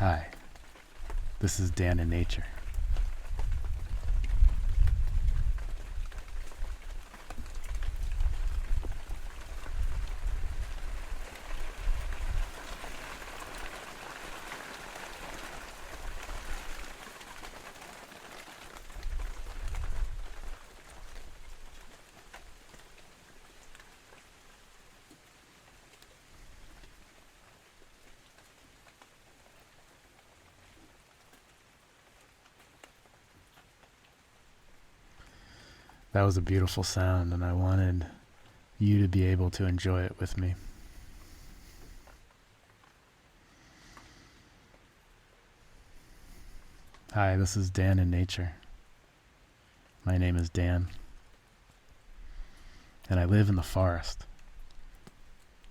Hi, this is Dan in Nature. That was a beautiful sound, and I wanted you to be able to enjoy it with me. Hi, this is Dan in Nature. My name is Dan, and I live in the forest,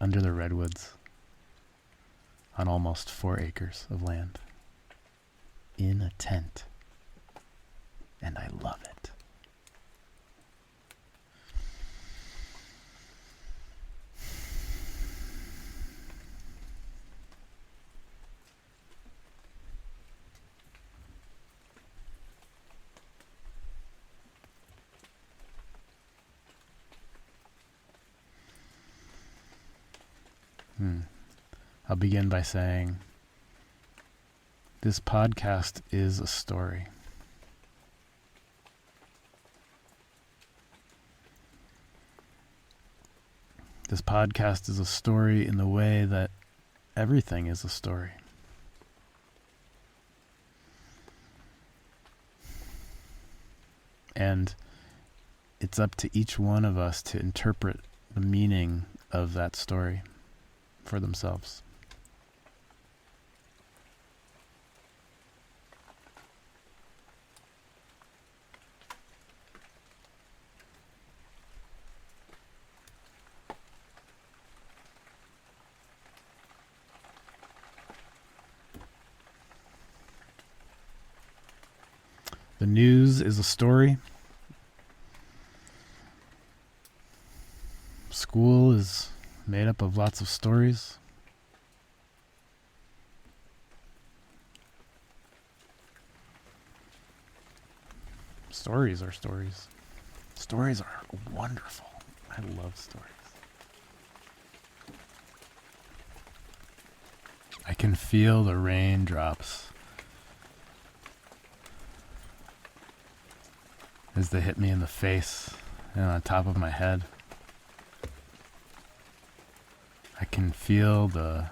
under the redwoods, on almost 4 acres of land, in a tent, and I love it. I'll begin by saying this podcast is a story. This podcast is a story in the way that everything is a story. And it's up to each one of us to interpret the meaning of that story for themselves. The news is a story. School is made up of lots of stories. Stories are stories. Stories are wonderful. I love stories. I can feel the raindrops as they hit me in the face and on top of my head. I can feel the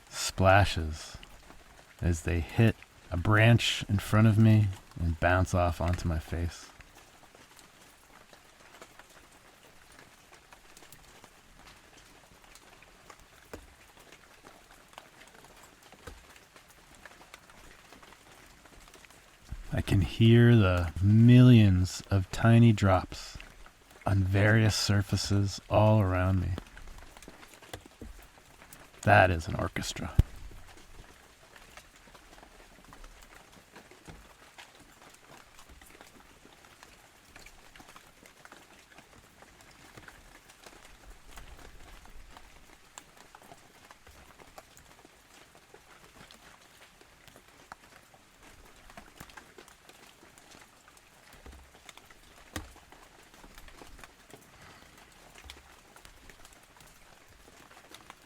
splashes as they hit a branch in front of me and bounce off onto my face. I can hear the millions of tiny drops on various surfaces all around me. That is an orchestra.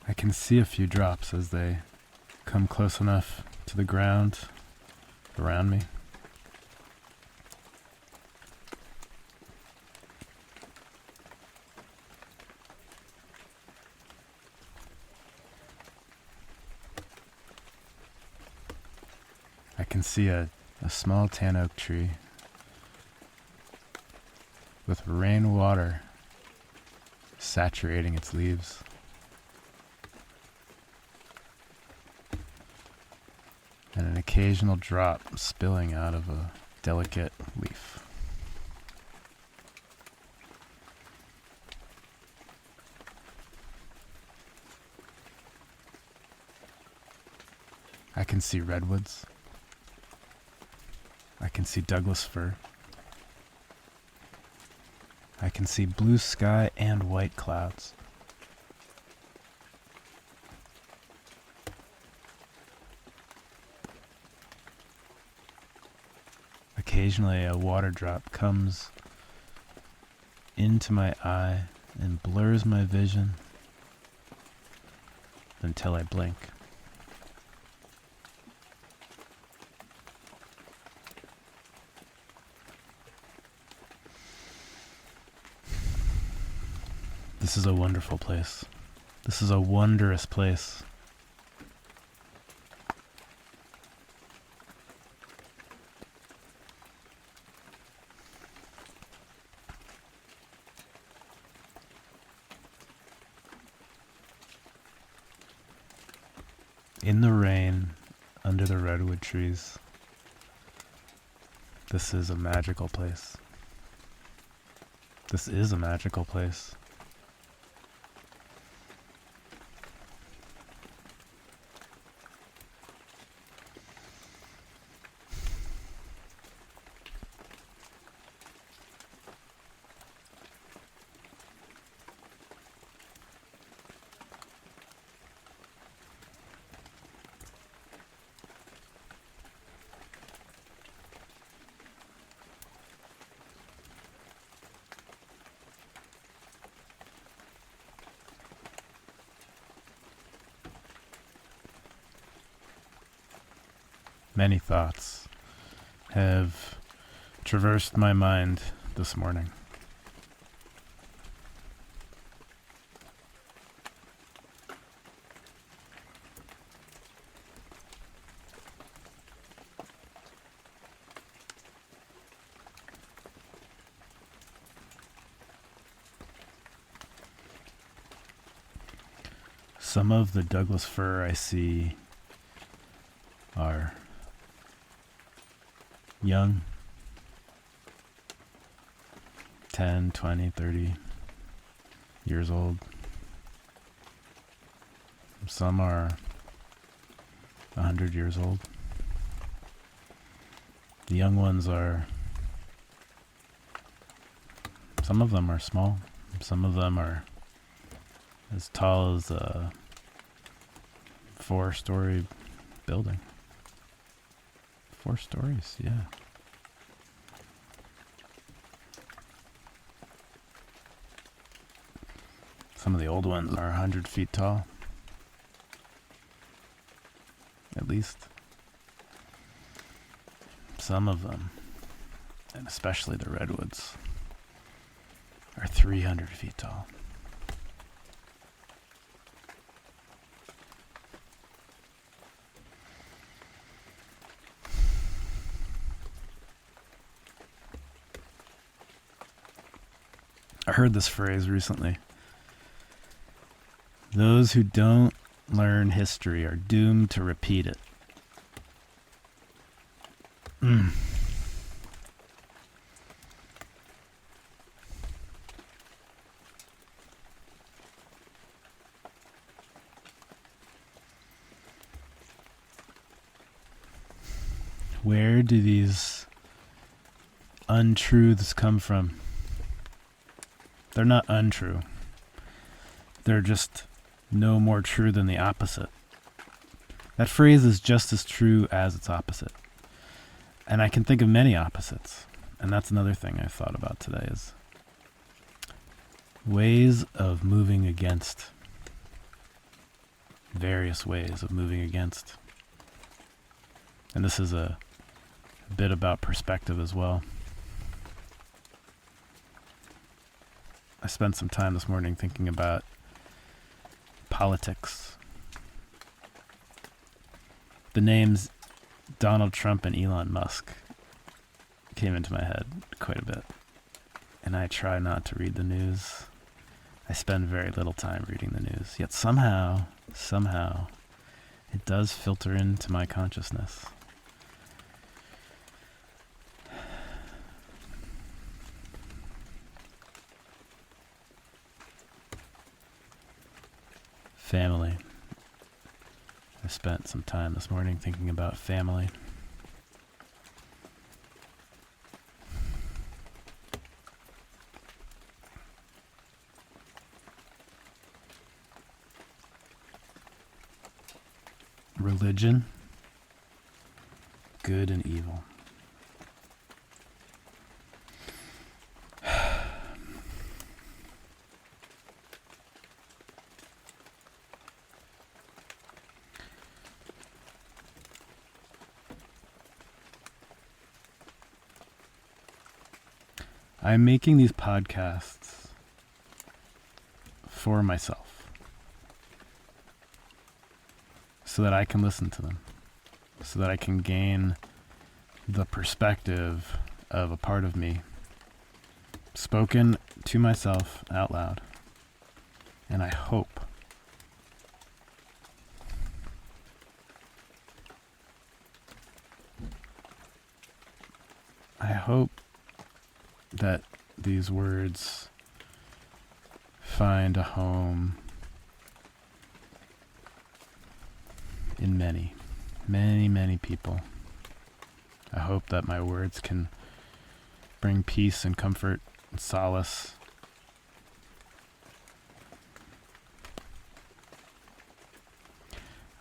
I can see a few drops as they come close enough to the ground around me. I can see a small tan oak tree with rainwater saturating its leaves. And an occasional drop spilling out of a delicate leaf. I can see redwoods. I can see Douglas fir. I can see blue sky and white clouds. occasionally a water drop comes into my eye and blurs my vision until I blink. This is a wonderful place. This is a wondrous place. In the rain, under the redwood trees, this is a magical place. This is a magical place. Many thoughts have traversed my mind this morning. Some of the Douglas fir I see are young, 10, 20, 30 years old. Some are 100 years old. The young ones are, some of them are small. Some of them are as tall as a 4-story building. 4 stories, yeah. Some of the old ones are 100 feet tall. At least. Some of them, and especially the redwoods, are 300 feet tall. I heard this phrase recently. Those who don't learn history are doomed to repeat it. Where do these untruths come from? They're not untrue. They're just no more true than the opposite. That phrase is just as true as its opposite. And I can think of many opposites. And that's another thing I thought about today is ways of moving against. Various ways of moving against. And this is a bit about perspective as well. I spent some time this morning thinking about politics. The names Donald Trump and Elon Musk came into my head quite a bit. And I try not to read the news. I spend very little time reading the news. Yet somehow, it does filter into my consciousness. Family. I spent some time this morning thinking about family. Religion, good and evil. I'm making these podcasts for myself so that I can listen to them, so that I can gain the perspective of a part of me spoken to myself out loud. And I hope that these words find a home in many, many, many people. I hope that my words can bring peace and comfort and solace.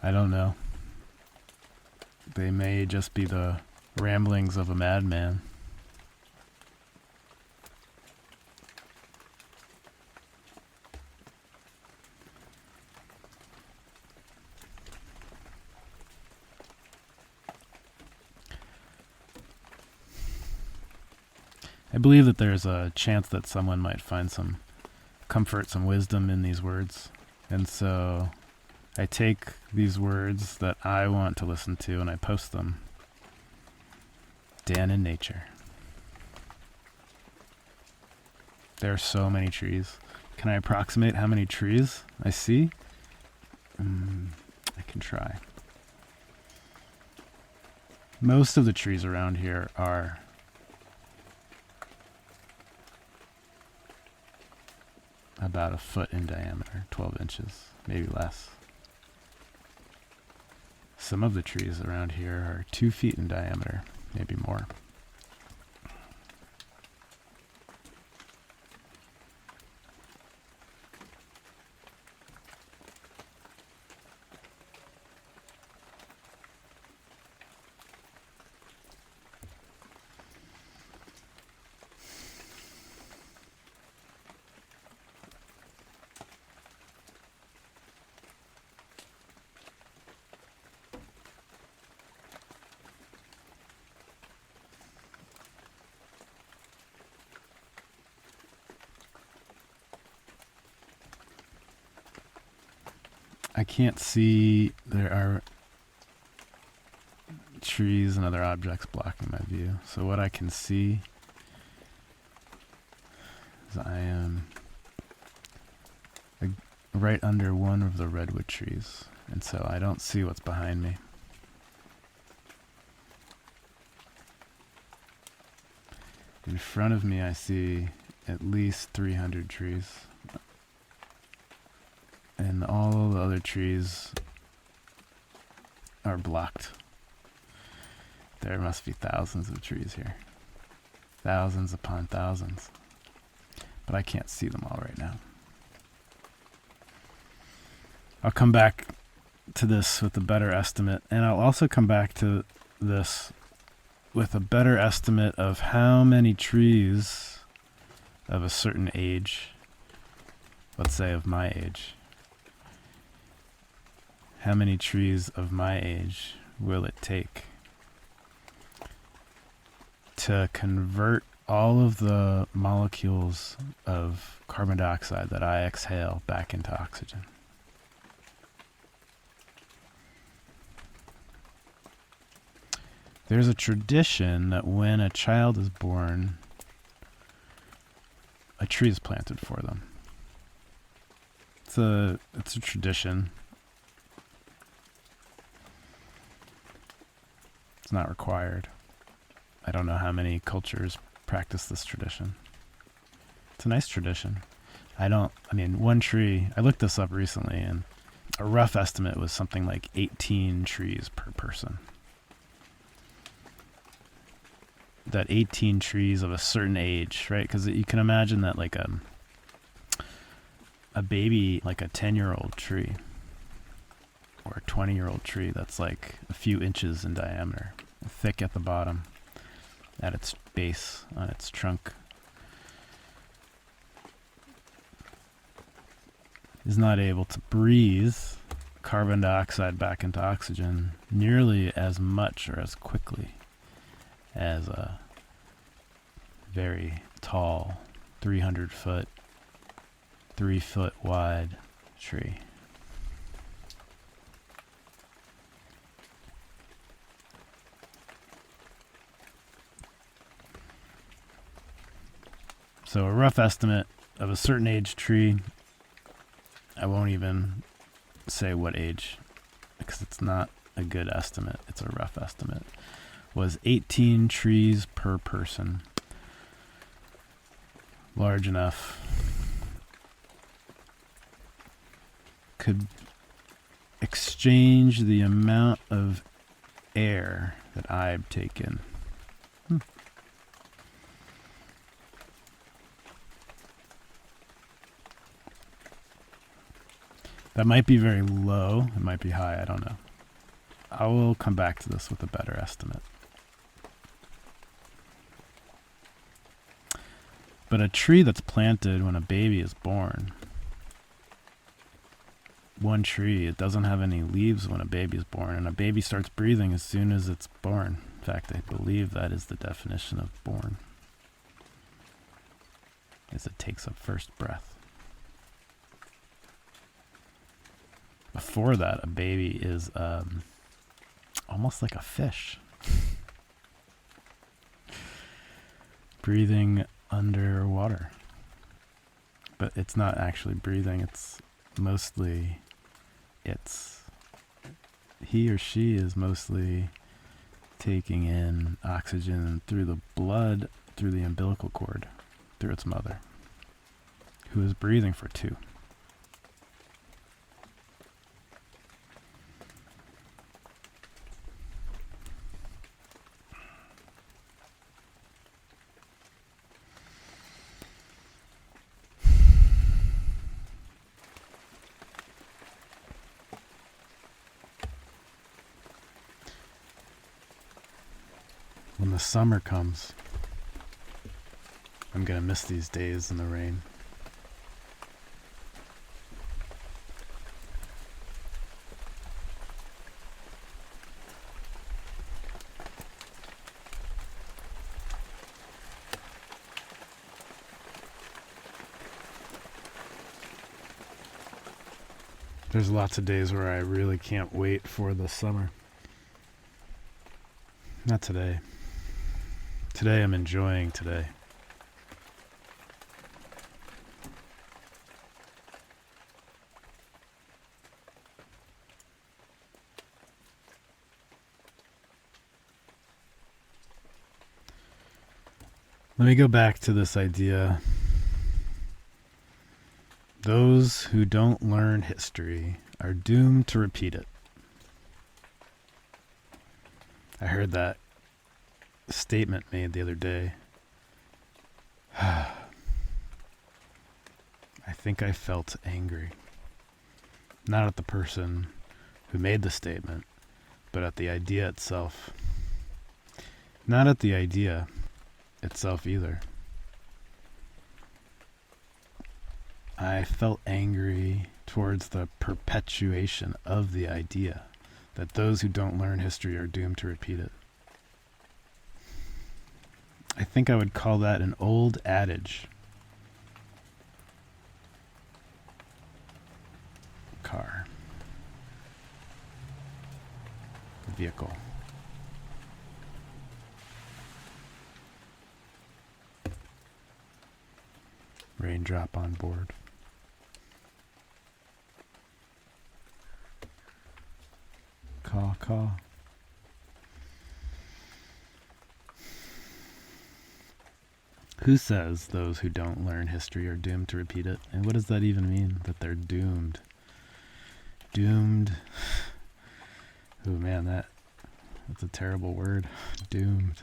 I don't know. They may just be the ramblings of a madman. I believe that there's a chance that someone might find some comfort, some wisdom in these words. And so I take these words that I want to listen to and I post them. Dan in nature. There are so many trees. Can I approximate how many trees I see? I can try. Most of the trees around here are about a foot in diameter, 12 inches, maybe less. Some of the trees around here are 2 feet in diameter, maybe more. I can't see. There are trees and other objects blocking my view. So what I can see is I am right under one of the redwood trees. And so I don't see what's behind me. In front of me I see at least 300 trees. And all the other trees are blocked. There must be thousands of trees here. Thousands upon thousands. But I can't see them all right now. I'll come back to this with a better estimate. And I'll also come back to this with a better estimate of how many trees of a certain age, let's say of my age, how many trees of my age will it take to convert all of the molecules of carbon dioxide that I exhale back into oxygen? There's a tradition that when a child is born, a tree is planted for them. It's a tradition. It's not required. I don't know how many cultures practice this tradition. It's a nice tradition. One tree, I looked this up recently, and a rough estimate was something like 18 trees per person. That 18 trees of a certain age, right? Because you can imagine that like a baby, like a 10-year-old tree, or a 20-year-old tree that's like a few inches in diameter, thick at the bottom, at its base, on its trunk, is not able to breathe carbon dioxide back into oxygen nearly as much or as quickly as a very tall, 300 foot, 3 foot wide tree. So a rough estimate of a certain age tree, I won't even say what age because it's not a good estimate, it's a rough estimate, was 18 trees per person. Large enough. Could exchange the amount of air that I've taken. That might be very low. It might be high. I don't know. I will come back to this with a better estimate. But a tree that's planted when a baby is born, one tree, it doesn't have any leaves when a baby is born, and a baby starts breathing as soon as it's born. In fact, I believe that is the definition of born, is it takes a first breath. Before that, a baby is almost like a fish. Breathing underwater. But it's not actually breathing, he or she is mostly taking in oxygen through the blood, through the umbilical cord, through its mother, who is breathing for 2. When the summer comes, I'm gonna miss these days in the rain. There's lots of days where I really can't wait for the summer. Not today. Today I'm enjoying today. Let me go back to this idea. Those who don't learn history are doomed to repeat it. I heard that statement made the other day. I think I felt angry. Not at the person who made the statement, but at the idea itself. Not at the idea itself either. I felt angry towards the perpetuation of the idea that those who don't learn history are doomed to repeat it. I think I would call that an old adage. Car. Vehicle. Raindrop on board. Caw, caw. Who says those who don't learn history are doomed to repeat it? And what does that even mean, that they're doomed? Doomed. Oh man, that's a terrible word. Doomed.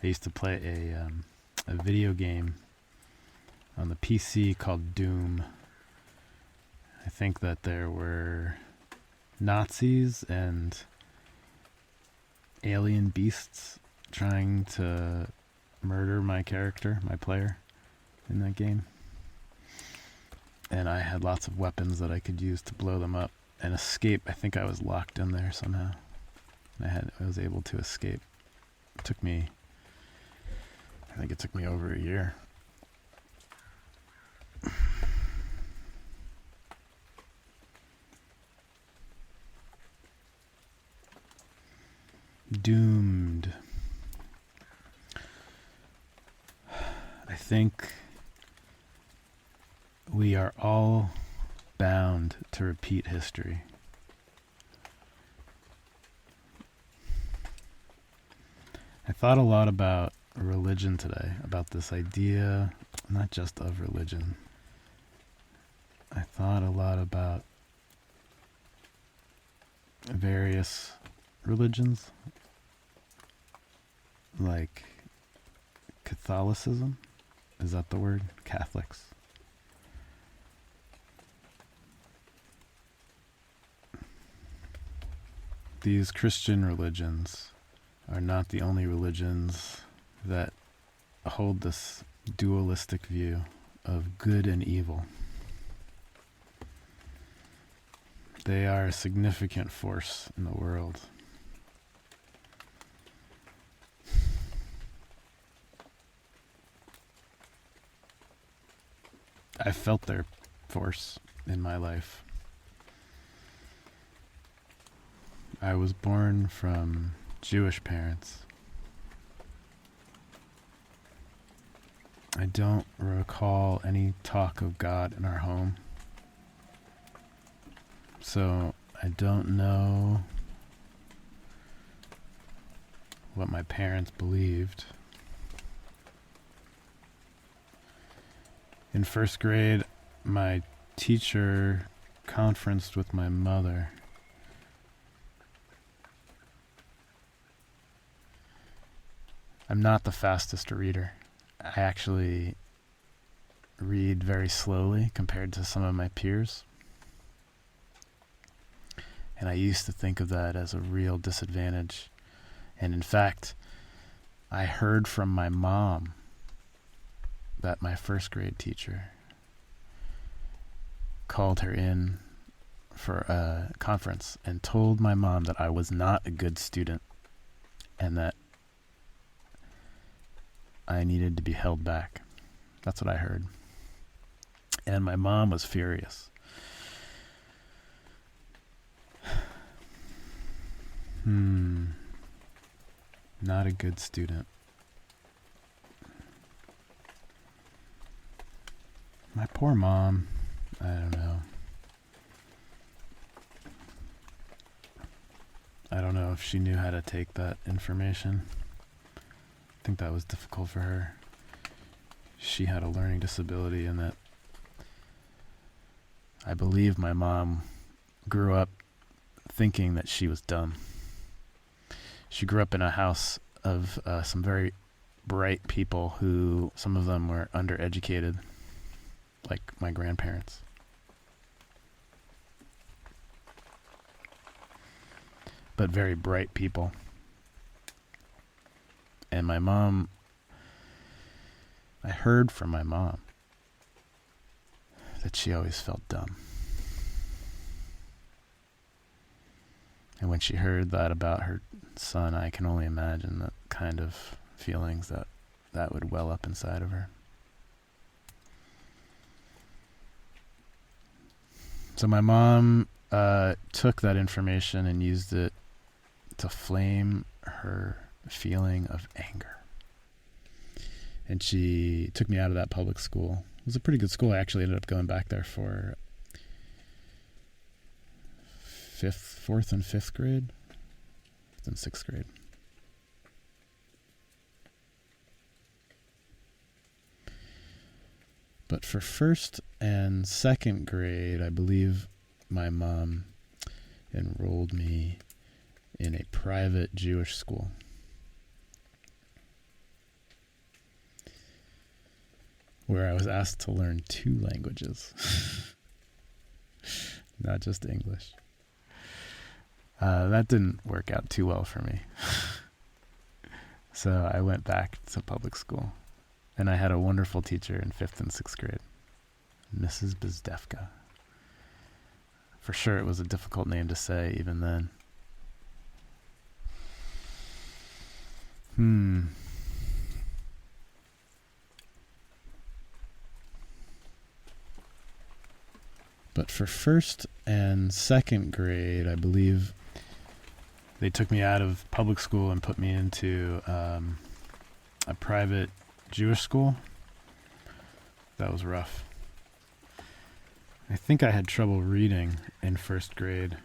I used to play a video game on the PC called Doom. I think that there were Nazis and alien beasts trying to murder my character, my player, in that game. And I had lots of weapons that I could use to blow them up and escape. I think I was locked in there somehow. I was able to escape. I think it took me over a year. Doomed. I think we are all bound to repeat history. I thought a lot about religion today, about this idea, not just of religion. I thought a lot about various religions, like Catholicism. Is that the word? Catholics. These Christian religions are not the only religions that hold this dualistic view of good and evil. They are a significant force in the world. I felt their force in my life. I was born from Jewish parents. I don't recall any talk of God in our home. So I don't know what my parents believed. In first grade, my teacher conferenced with my mother. I'm not the fastest reader. I actually read very slowly compared to some of my peers. And I used to think of that as a real disadvantage. And in fact, I heard from my mom that my first grade teacher called her in for a conference and told my mom that I was not a good student and that I needed to be held back. That's what I heard. And my mom was furious. Not a good student. My poor mom. I don't know. I don't know if she knew how to take that information. I think that was difficult for her. She had a learning disability, and that I believe my mom grew up thinking that she was dumb. She grew up in a house of some very bright people who, some of them were undereducated, like my grandparents. But very bright people. And my mom, I heard from my mom that she always felt dumb. And when she heard that about her son, I can only imagine the kind of feelings that would well up inside of her. So my mom took that information and used it to flame her feeling of anger. And she took me out of that public school. It was a pretty good school. I actually ended up going back there for fourth and fifth grade, then sixth grade. But for first and second grade, I believe my mom enrolled me in a private Jewish school. Where I was asked to learn 2 languages, not just English. That didn't work out too well for me. So I went back to public school. And I had a wonderful teacher in 5th and 6th grade, Mrs. Bezdefka. For sure it was a difficult name to say even then. But for first and second grade, I believe they took me out of public school and put me into a private Jewish school. That was rough. I think I had trouble reading in first grade,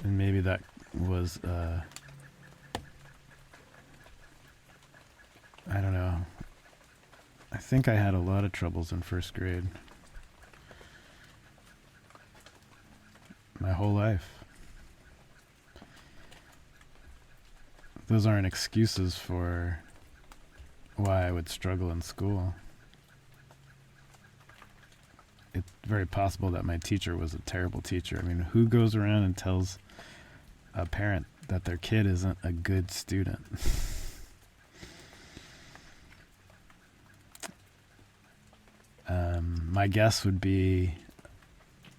and maybe that was, I don't know. I think I had a lot of troubles in first grade. My whole life. Those aren't excuses for why I would struggle in school. It's very possible that my teacher was a terrible teacher. I mean, who goes around and tells a parent that their kid isn't a good student? My guess would be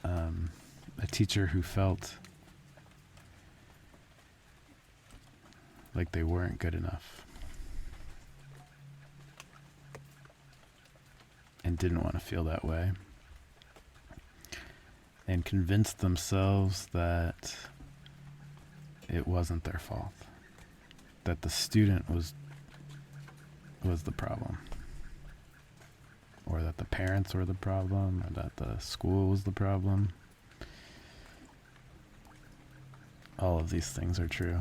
a teacher who felt like they weren't good enough and didn't want to feel that way, and convinced themselves that it wasn't their fault, that the student was the problem, or that the parents were the problem, or that the school was the problem. All of these things are true.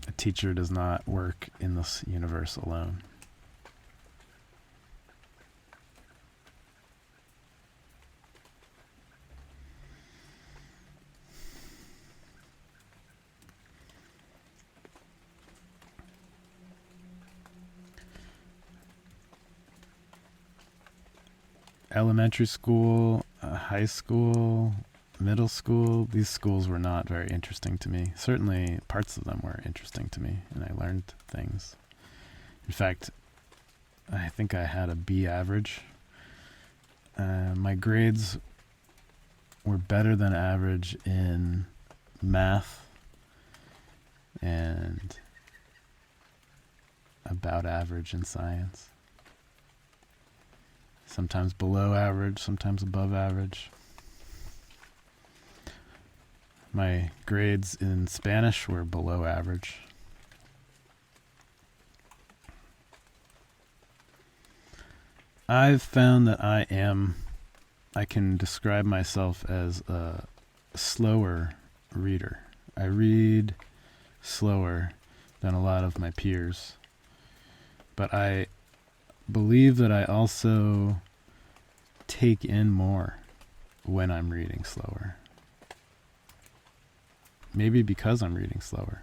A teacher does not work in this universe alone. Elementary school, high school, middle school, these schools were not very interesting to me. Certainly parts of them were interesting to me, and I learned things. In fact, I think I had a B average. My grades were better than average in math and about average in science. Sometimes below average, sometimes above average. My grades in Spanish were below average. I've found that I can describe myself as a slower reader. I read slower than a lot of my peers. But I believe that I also take in more when I'm reading slower. Maybe because I'm reading slower.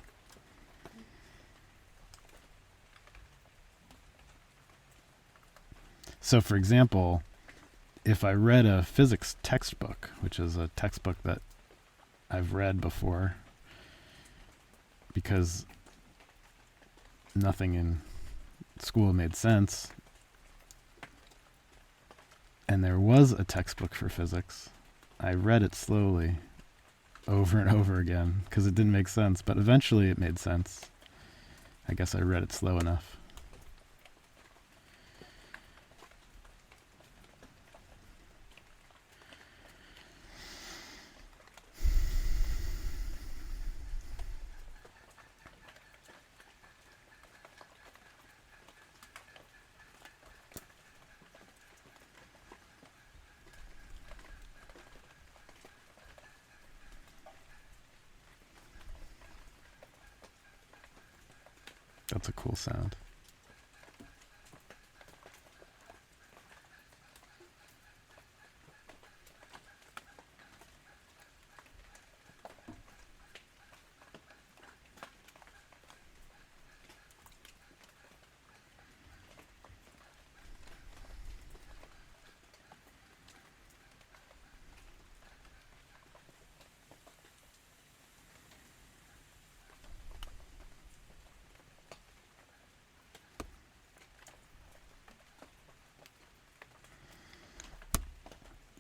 So, for example, if I read a physics textbook, which is a textbook that I've read before, because nothing in school made sense, and there was a textbook for physics, I read it slowly over and over again because it didn't make sense, but eventually it made sense. I guess I read it slow enough. That's a cool sound.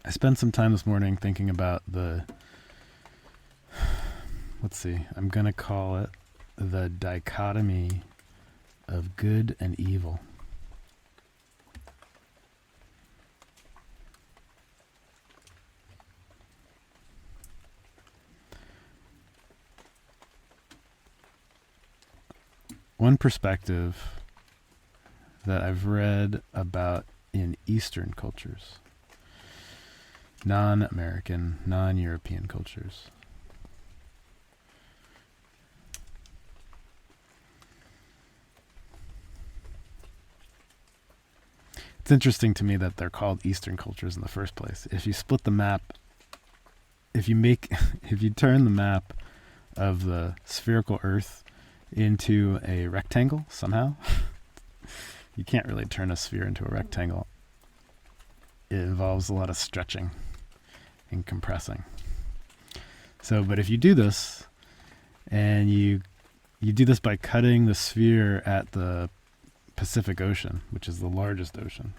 I spent some time this morning thinking about I'm going to call it the dichotomy of good and evil. One perspective that I've read about in Eastern cultures, non-American, non-European cultures, it's interesting to me that they're called Eastern cultures in the first place. If you split the map, if you turn the map of the spherical Earth into a rectangle somehow, you can't really turn a sphere into a rectangle. It involves a lot of stretching and compressing. So, but if you do this, and you do this by cutting the sphere at the Pacific Ocean, which is the largest ocean,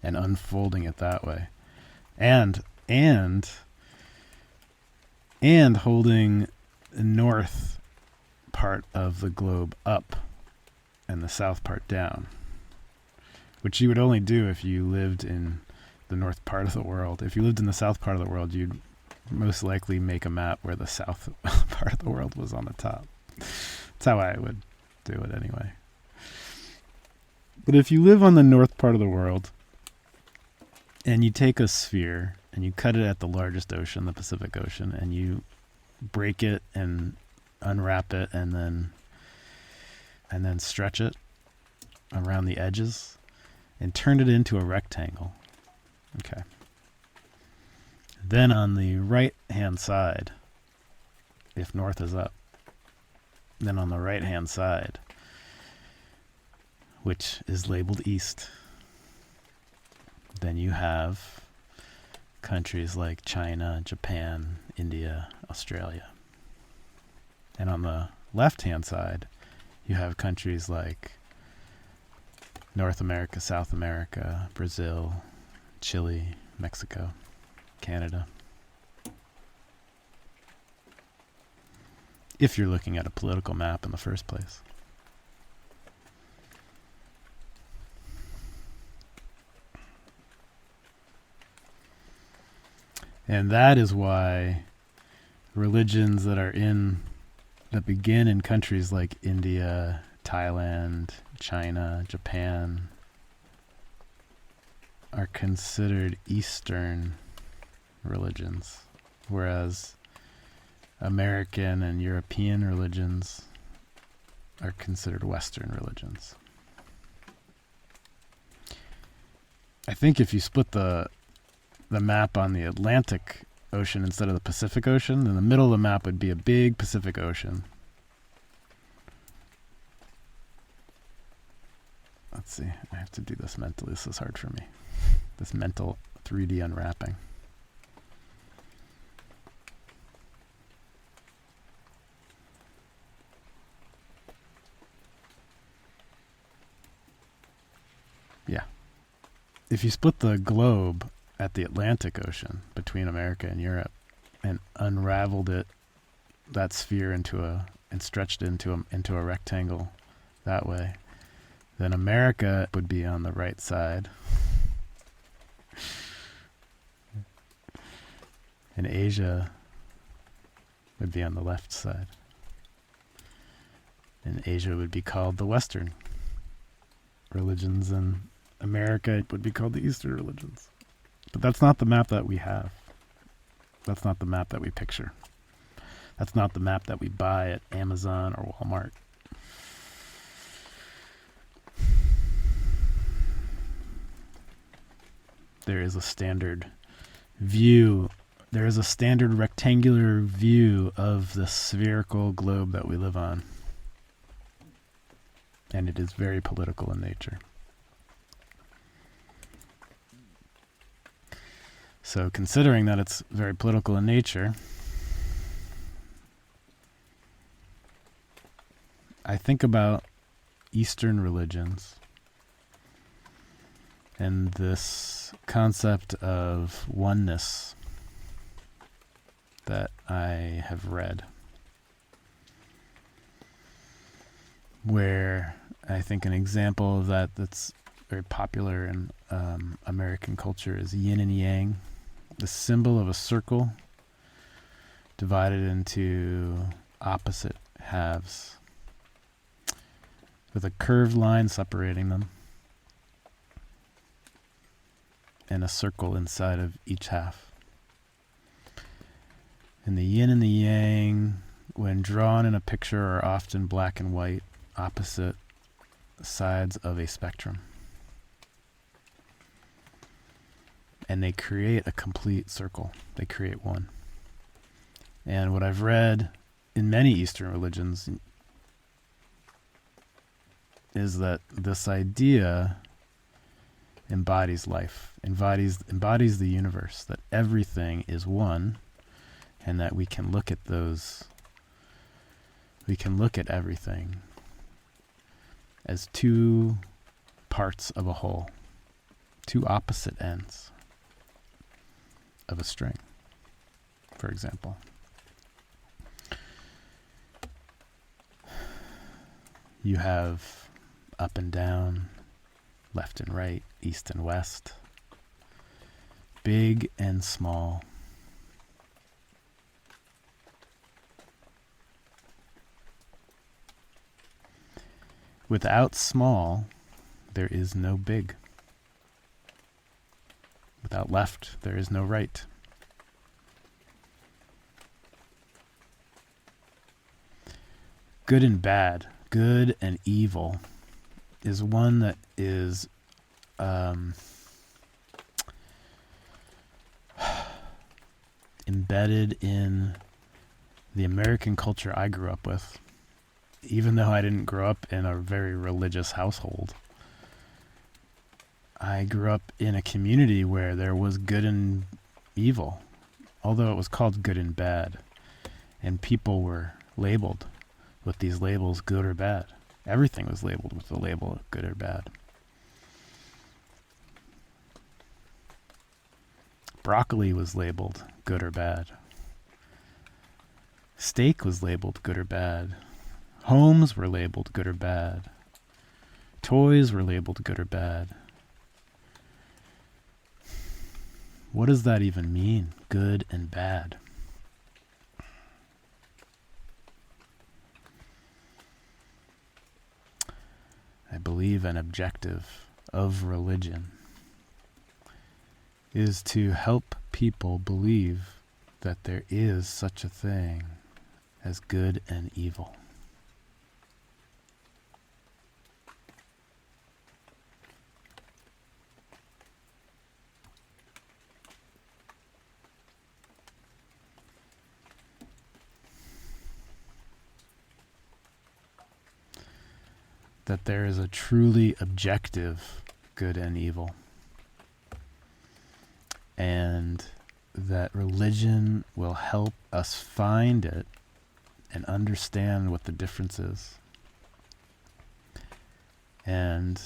and unfolding it that way, and holding the north part of the globe up and the south part down, which you would only do if you lived in the north part of the world. If you lived in the south part of the world, you'd most likely make a map where the south part of the world was on the top. That's how I would do it anyway. But if you live on the north part of the world and you take a sphere and you cut it at the largest ocean, the Pacific Ocean, and you break it and unwrap it and then stretch it around the edges and turn it into a rectangle. Okay. Then on the right hand side, if north is up, then on the right hand side, which is labeled east, then you have countries like China, Japan, India, Australia. And on the left-hand side, you have countries like North America, South America, Brazil, Chile, Mexico, Canada. If you're looking at a political map in the first place. And that is why religions that begin in countries like India, Thailand, China, Japan, are considered Eastern religions, whereas American and European religions are considered Western religions. I think if you split the map on the Atlantic Ocean instead of the Pacific Ocean, then the middle of the map would be a big Pacific Ocean. Let's see, I have to do this mentally. This is hard for me. This mental 3D unwrapping. Yeah. If you split the globe at the Atlantic Ocean between America and Europe and unraveled that sphere and stretched into a rectangle that way, then America would be on the right side and Asia would be on the left side. And Asia would be called the Western religions and America would be called the Eastern religions. But that's not the map that we have. That's not the map that we picture. That's not the map that we buy at Amazon or Walmart. There is a standard view. There is a standard rectangular view of the spherical globe that we live on. And it is very political in nature. So considering that it's very political in nature, I think about Eastern religions and this concept of oneness that I have read. where I think an example of that that's very popular in American culture is yin and yang, the symbol of a circle divided into opposite halves with a curved line separating them and a circle inside of each half. And the yin and the yang, when drawn in a picture, are often black and white, opposite sides of a spectrum. And they create a complete circle. They create one. And what I've read in many Eastern religions is that this idea embodies life, embodies the universe, that everything is one, and that we can look at everything as two parts of a whole, two opposite ends of a string, for example. You have up and down, left and right, east and west, big and small. Without small, there is no big. Without left, there is no right. Good and bad, good and evil, is one that is embedded in the American culture I grew up with. Even though I didn't grow up in a very religious household, I grew up in a community where there was good and evil, although it was called good and bad, and people were labeled with these labels, good or bad. Everything was labeled with the label of good or bad. Broccoli was labeled good or bad. Steak was labeled good or bad. Homes were labeled good or bad. Toys were labeled good or bad. What does that even mean, good and bad? I believe an objective of religion is to help people believe that there is such a thing as good and evil. That there is a truly objective good and evil. And that religion will help us find it and understand what the difference is. And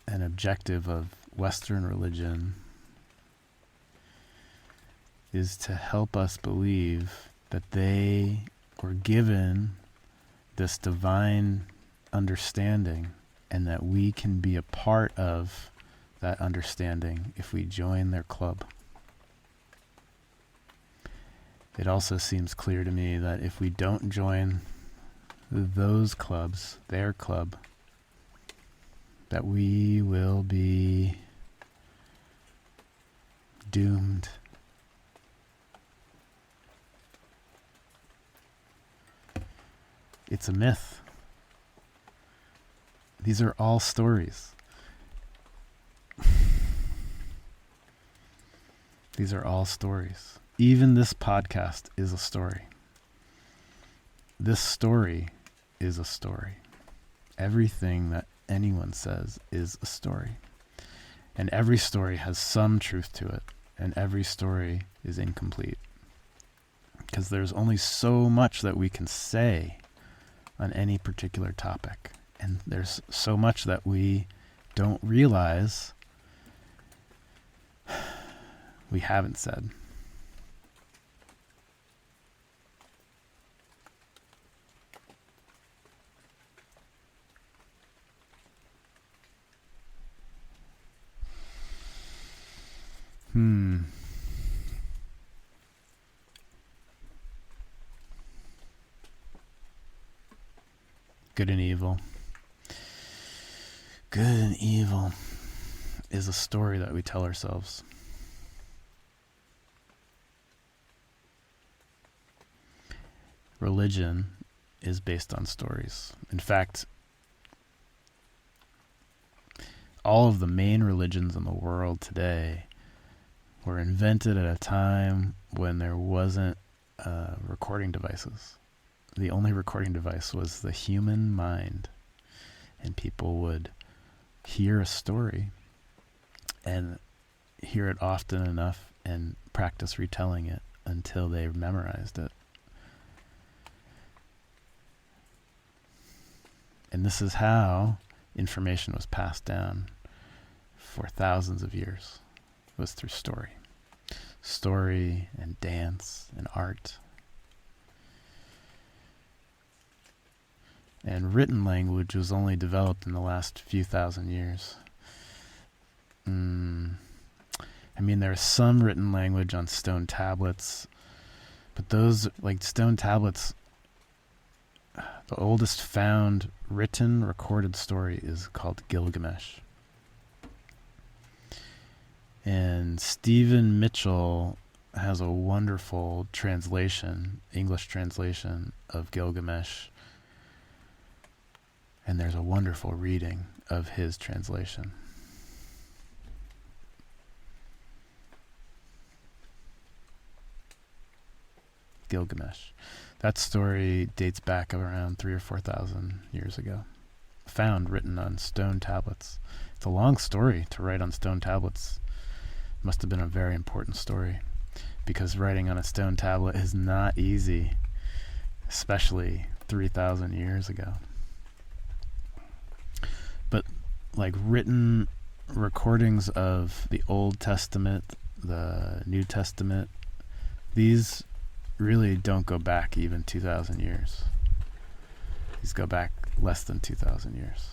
an objective of Western religion is to help us believe that they were given this divine understanding and that we can be a part of that understanding if we join their club. It also seems clear to me that if we don't join those clubs, their club, that we will be doomed. It's a myth. These are all stories. These are all stories. Even this podcast is a story. This story is a story. Everything that anyone says is a story. And every story has some truth to it. And every story is incomplete. Because there's only so much that we can say on any particular topic. And there's so much that we don't realize we haven't said. Good and Evil. Good and Evil is a story that we tell ourselves. Religion is based on stories. In fact, all of the main religions in the world today were invented at a time when there wasn't recording devices. The only recording device was the human mind. And people would hear a story and hear it often enough and practice retelling it until they memorized it. And this is how information was passed down for thousands of years. It was through story. Story and dance and art. And written language was only developed in the last few thousand years. I mean, there's some written language on stone tablets, but those, like stone tablets, the oldest found written recorded story is called Gilgamesh. And Stephen Mitchell has a wonderful translation, English translation of Gilgamesh. And there's a wonderful reading of his translation. Gilgamesh. That story dates back around 3,000 or 4,000 years ago. Found written on stone tablets. It's a long story to write on stone tablets. Must have been a very important story, because writing on a stone tablet is not easy, especially 3,000 years ago. But like written recordings of the Old Testament, the New Testament, these really don't go back even 2,000 years. These go back less than 2,000 years.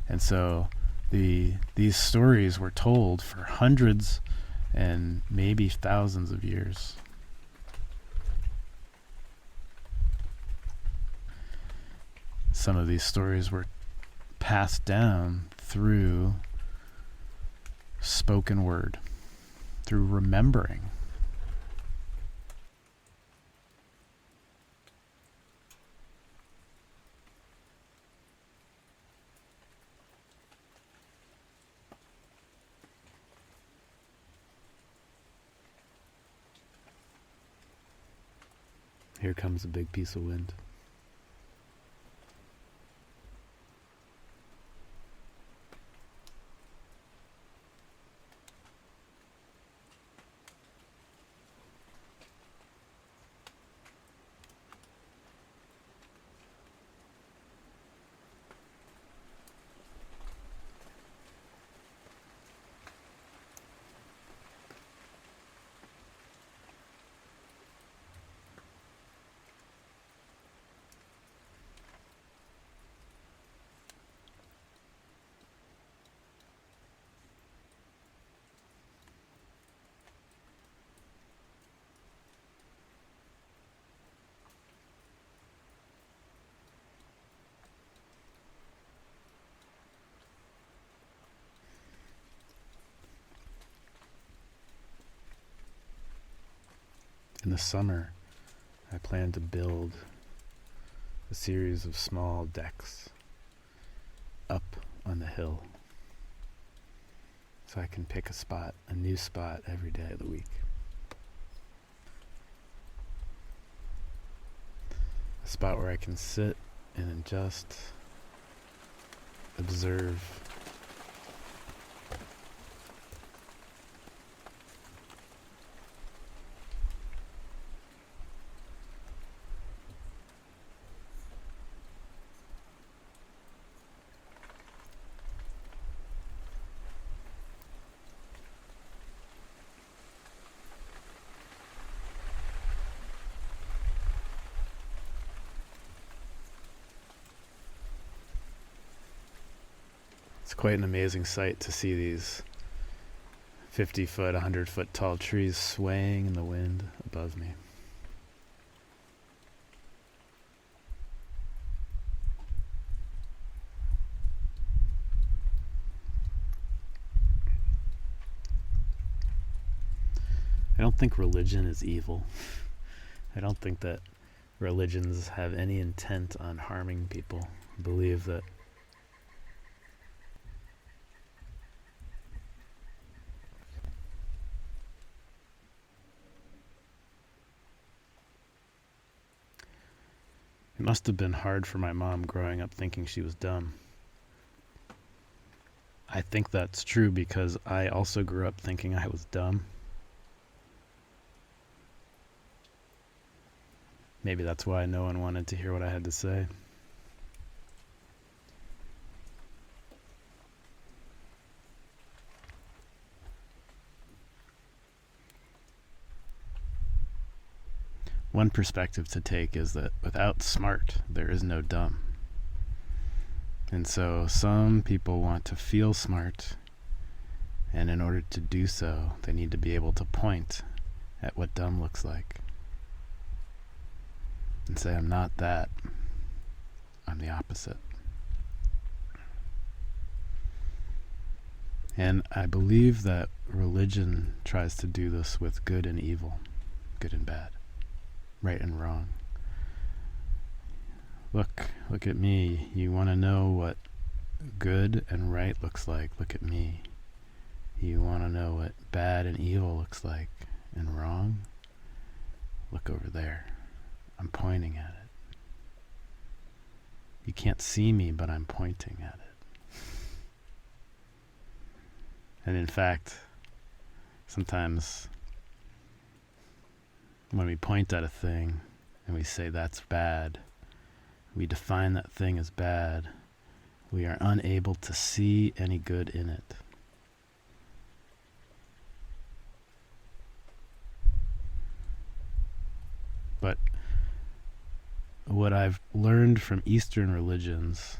And so these stories were told for hundreds and maybe thousands of years. Some of these stories were passed down through spoken word, through remembering. Here comes a big piece of wind. In the summer, I plan to build a series of small decks up on the hill, so I can pick a new spot every day of the week. A spot where I can sit and just observe. It's quite an amazing sight to see these 50-foot, 100-foot tall trees swaying in the wind above me. I don't think religion is evil. I don't think that religions have any intent on harming people. I believe that it must have been hard for my mom growing up thinking she was dumb. I think that's true because I also grew up thinking I was dumb. Maybe that's why no one wanted to hear what I had to say. One perspective to take is that without smart, there is no dumb. And so some people want to feel smart, and in order to do so, they need to be able to point at what dumb looks like and say, I'm not that, I'm the opposite. And I believe that religion tries to do this with good and evil, good and bad, right and wrong. Look at me. You want to know what good and right looks like? Look at me. You want to know what bad and evil looks like and wrong? Look over there. I'm pointing at it. You can't see me, but I'm pointing at it. And in fact, sometimes when we point at a thing and we say that's bad, we define that thing as bad, we are unable to see any good in it. But what I've learned from Eastern religions,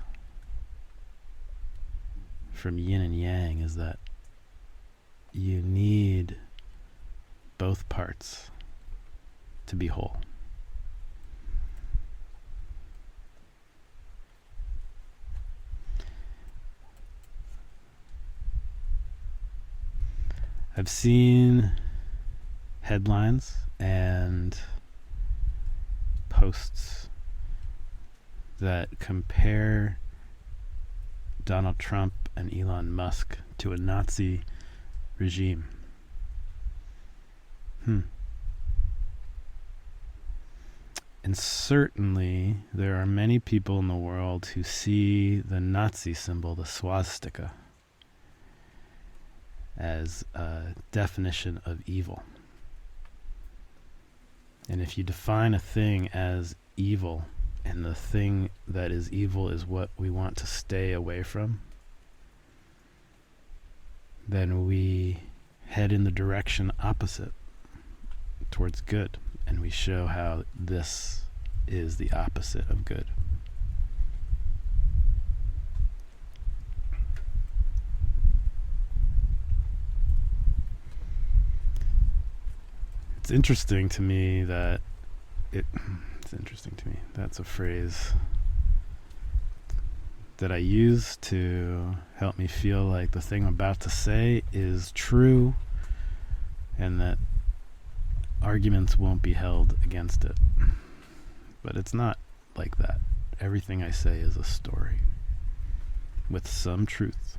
from yin and yang, is that you need both parts to be whole. I've seen headlines and posts that compare Donald Trump and Elon Musk to a Nazi regime. And certainly there are many people in the world who see the Nazi symbol, the swastika, as a definition of evil. And if you define a thing as evil, and the thing that is evil is what we want to stay away from, then we head in the direction opposite, towards good, and we show how this is the opposite of good. It's interesting to me that it's interesting to me. That's a phrase that I use to help me feel like the thing I'm about to say is true and that arguments won't be held against it. But it's not like that. Everything I say is a story with some truth,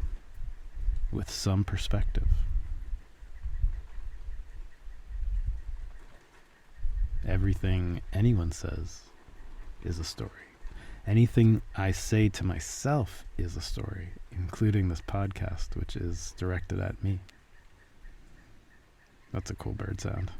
with some perspective. Everything anyone says is a story. Anything I say to myself is a story, including this podcast, which is directed at me. That's a cool bird sound.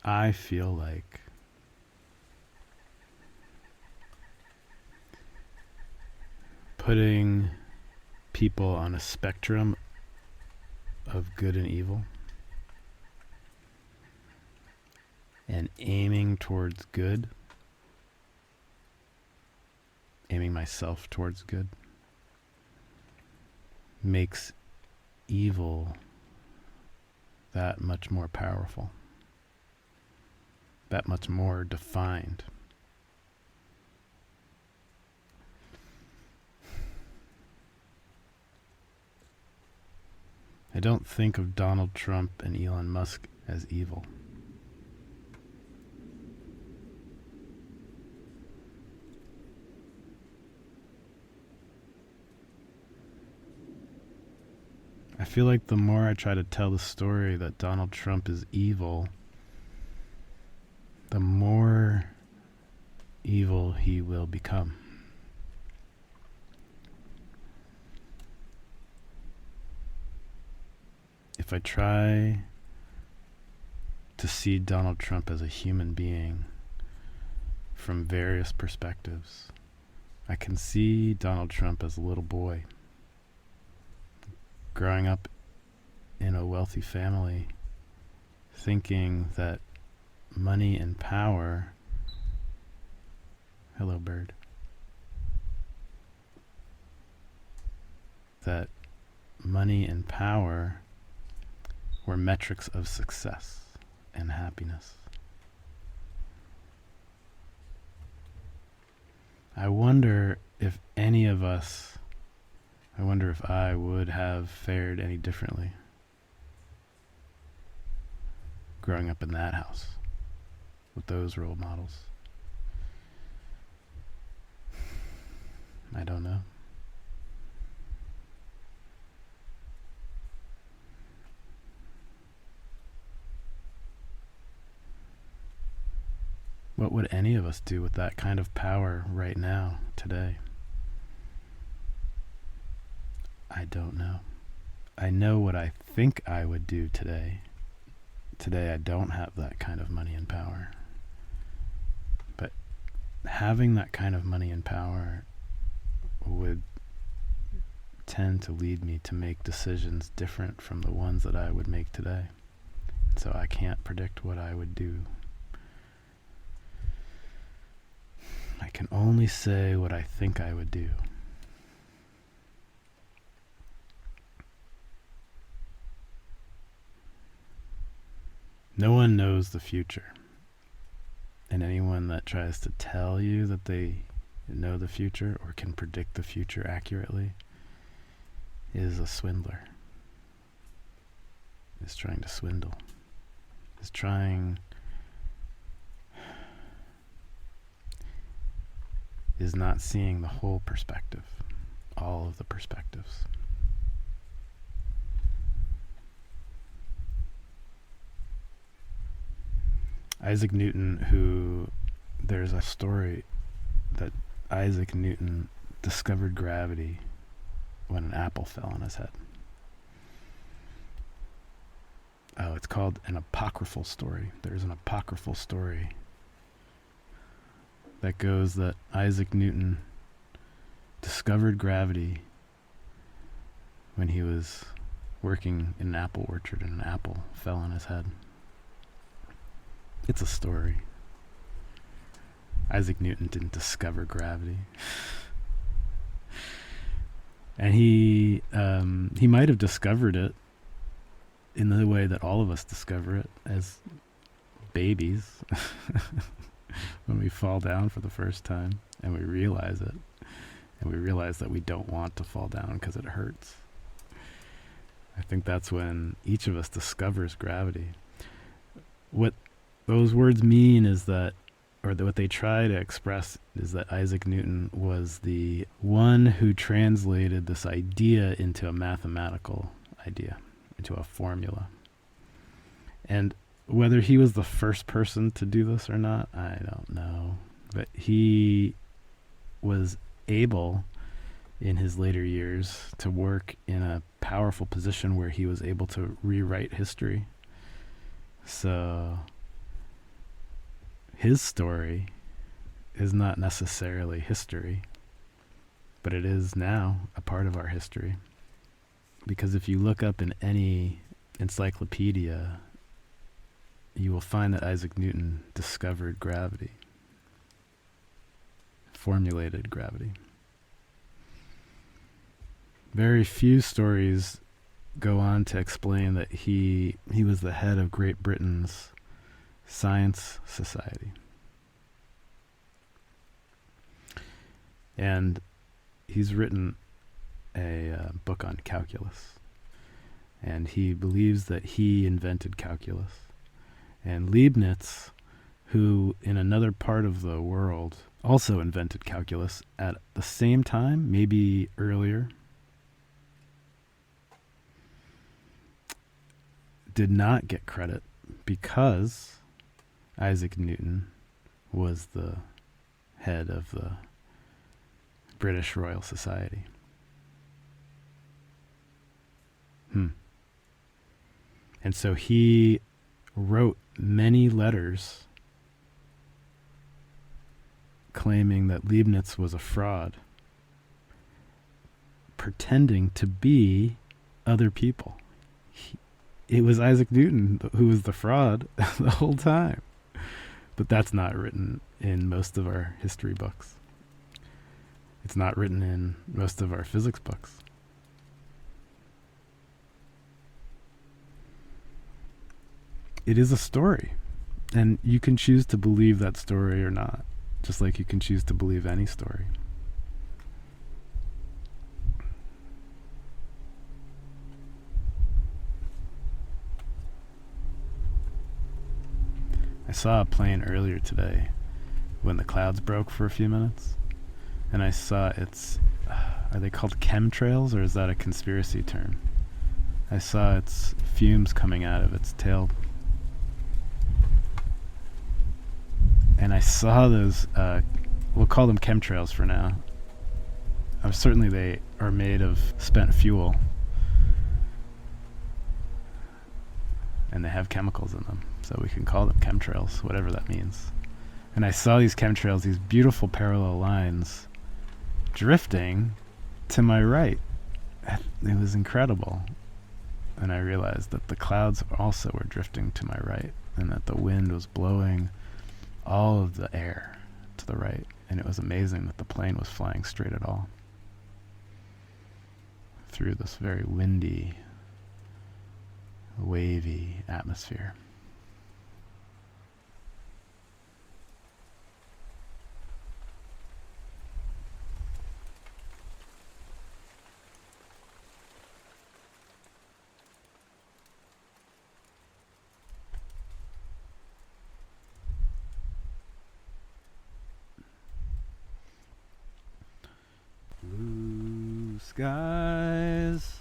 I feel like putting people on a spectrum of good and evil and aiming towards good, aiming myself towards good, makes evil that much more powerful, that much more defined. I don't think of Donald Trump and Elon Musk as evil. I feel like the more I try to tell the story that Donald Trump is evil, the more evil he will become. If I try to see Donald Trump as a human being from various perspectives, I can see Donald Trump as a little boy growing up in a wealthy family, thinking that money and power, hello bird, that money and power were metrics of success and happiness. I wonder if any of us, I wonder if I would have fared any differently growing up in that house with those role models. I don't know. What would any of us do with that kind of power right now, today? I don't know. I know what I think I would do today. Today I don't have that kind of money and power. But having that kind of money and power would tend to lead me to make decisions different from the ones that I would make today. So I can't predict what I would do. I can only say what I think I would do. No one knows the future. And anyone that tries to tell you that they know the future or can predict the future accurately is a swindler. Is trying to swindle. Is not seeing the whole perspective, all of the perspectives. Isaac Newton, there's a story that Isaac Newton discovered gravity when an apple fell on his head. Oh, it's called an apocryphal story. There's an apocryphal story that goes that Isaac Newton discovered gravity when he was working in an apple orchard and an apple fell on his head. It's a story. Isaac Newton didn't discover gravity. And he might have discovered it in the way that all of us discover it as babies. When we fall down for the first time and we realize it, and we realize that we don't want to fall down because it hurts. I think that's when each of us discovers gravity. What those words mean is that, or what they try to express is that Isaac Newton was the one who translated this idea into a mathematical idea, into a formula. And whether he was the first person to do this or not, I don't know. But he was able, in his later years, to work in a powerful position where he was able to rewrite history. So his story is not necessarily history, but it is now a part of our history. Because if you look up in any encyclopedia, you will find that Isaac Newton discovered gravity, formulated gravity. Very few stories go on to explain that he was the head of Great Britain's Science Society. And he's written a book on calculus. And he believes that he invented calculus. And Leibniz, who in another part of the world also invented calculus at the same time, maybe earlier, did not get credit because Isaac Newton was the head of the British Royal Society. And so he wrote many letters claiming that Leibniz was a fraud, pretending to be other people. It was Isaac Newton who was the fraud the whole time. But that's not written in most of our history books. It's not written in most of our physics books. It is a story, and you can choose to believe that story or not, just like you can choose to believe any story. I saw a plane earlier today when the clouds broke for a few minutes, and I saw are they called chemtrails, or is that a conspiracy term? I saw its fumes coming out of its tail. And I saw those, we'll call them chemtrails for now. Certainly they are made of spent fuel. And they have chemicals in them, so we can call them chemtrails, whatever that means. And I saw these chemtrails, these beautiful parallel lines, drifting to my right. It was incredible. And I realized that the clouds also were drifting to my right, and that the wind was blowing all of the air to the right, and it was amazing that the plane was flying straight at all through this very windy, wavy atmosphere. Blue skies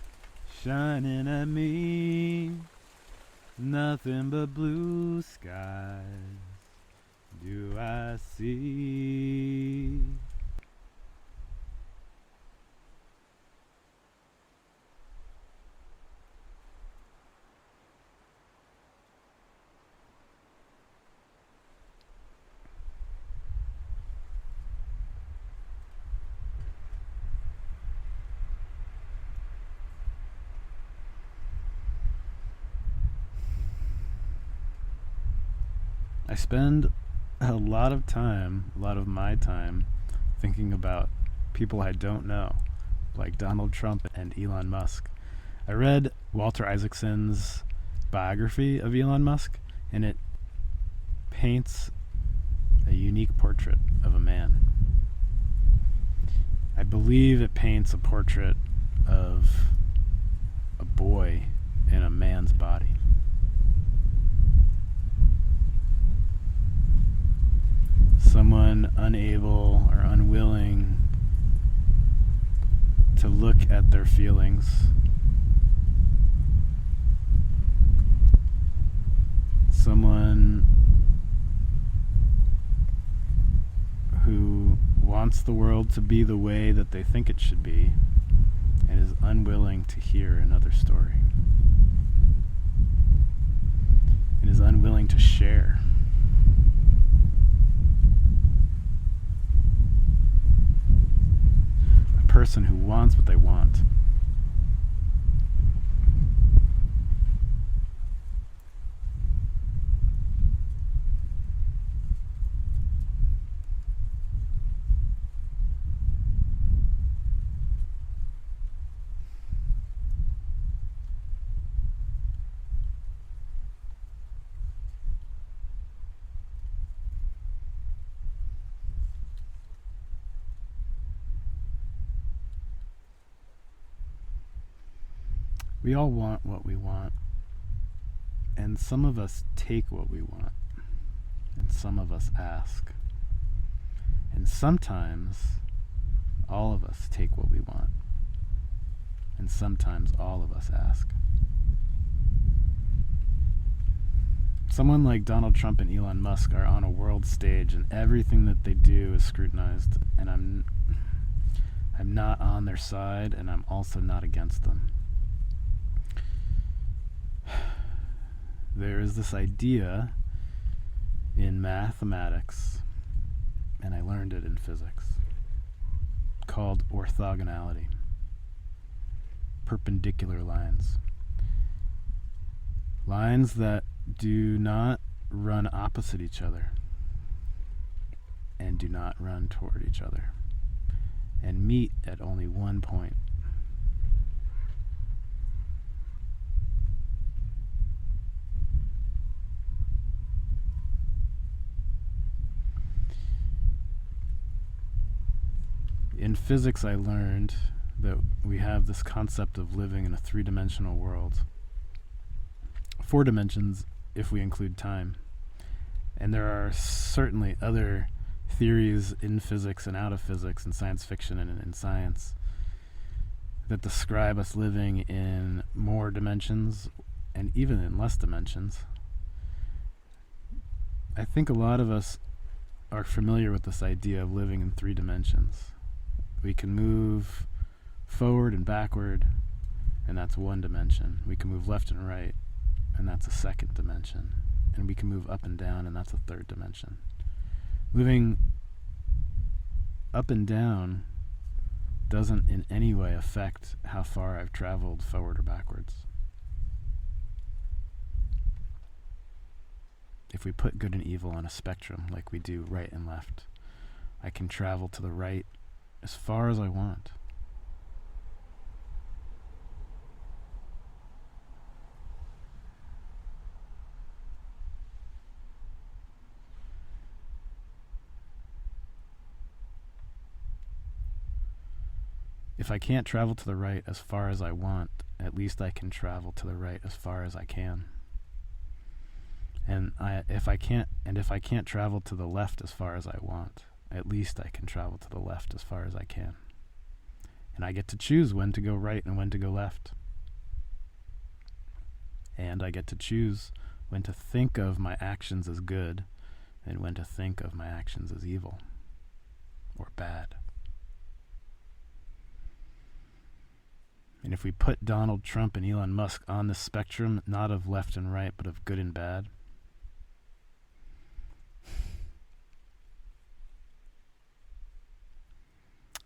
shining at me, nothing but blue skies do I see. I spend a lot of my time, thinking about people I don't know, like Donald Trump and Elon Musk. I read Walter Isaacson's biography of Elon Musk, and it paints a unique portrait of a man. I believe it paints a portrait of a boy in a man's body. Someone unable or unwilling to look at their feelings, someone who wants the world to be the way that they think it should be and is unwilling to hear another story, and is unwilling to share. person who wants what they want. We all want what we want, and some of us take what we want, and some of us ask. And sometimes all of us take what we want, and sometimes all of us ask. Someone like Donald Trump and Elon Musk are on a world stage, and everything that they do is scrutinized, and I'm not on their side, and I'm also not against them. There is this idea in mathematics, and I learned it in physics, called orthogonality. Perpendicular lines. Lines that do not run opposite each other and do not run toward each other and meet at only one point. In physics, I learned that we have this concept of living in a three-dimensional world. 4 dimensions if we include time. And there are certainly other theories in physics and out of physics, in science fiction and in science, that describe us living in more dimensions and even in less dimensions. I think a lot of us are familiar with this idea of living in 3 dimensions. We can move forward and backward, and that's 1 dimension. We can move left and right, and that's a 2nd dimension. And we can move up and down, and that's a 3rd dimension. Moving up and down doesn't in any way affect how far I've traveled forward or backwards. If we put good and evil on a spectrum like we do right and left, I can travel to the right as far as I want. If I can't travel to the right as far as I want, at least I can travel to the right as far as I can. And if I can't travel to the left as far as I want, at least I can travel to the left as far as I can. And I get to choose when to go right and when to go left. And I get to choose when to think of my actions as good and when to think of my actions as evil or bad. And if we put Donald Trump and Elon Musk on the spectrum, not of left and right, but of good and bad,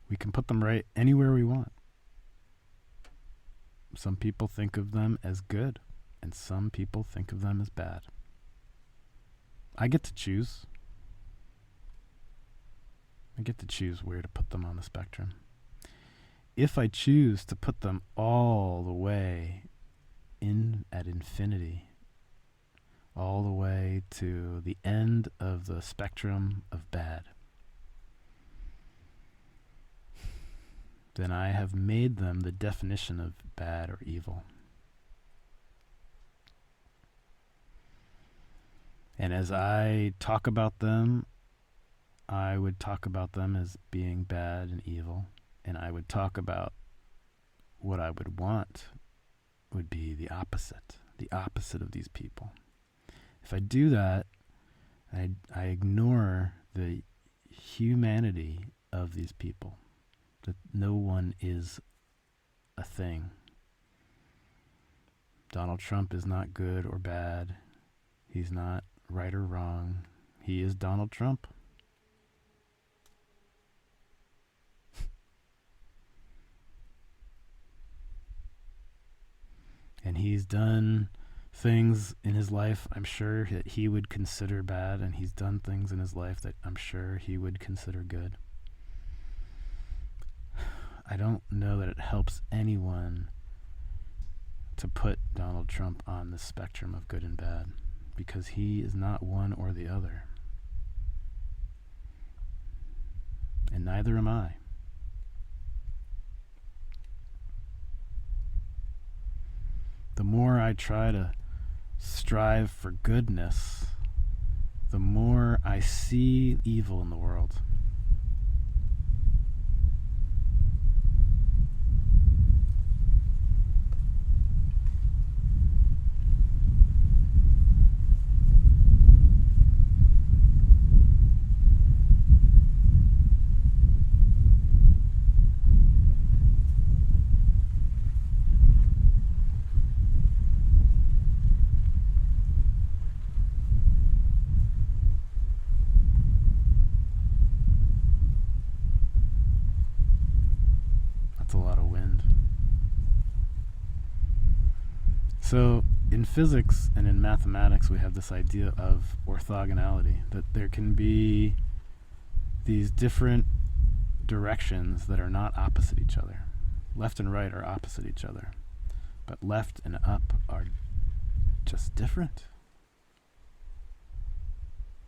we can put them right anywhere we want. Some people think of them as good, and some people think of them as bad. I get to choose. I get to choose where to put them on the spectrum. If I choose to put them all the way in at infinity, all the way to the end of the spectrum of bad, then I have made them the definition of bad or evil. And as I talk about them, I would talk about them as being bad and evil. And I would talk about what I would want would be the opposite of these people. If I do that, I ignore the humanity of these people, that no one is a thing. Donald Trump is not good or bad. He's not right or wrong. He is Donald Trump. And he's done things in his life I'm sure that he would consider bad, and he's done things in his life that I'm sure he would consider good. I don't know that it helps anyone to put Donald Trump on the spectrum of good and bad, because he is not one or the other. And neither am I. The more I try to strive for goodness, the more I see evil in the world. That's a lot of wind. So in physics and in mathematics, we have this idea of orthogonality, that there can be these different directions that are not opposite each other. Left and right are opposite each other, but left and up are just different.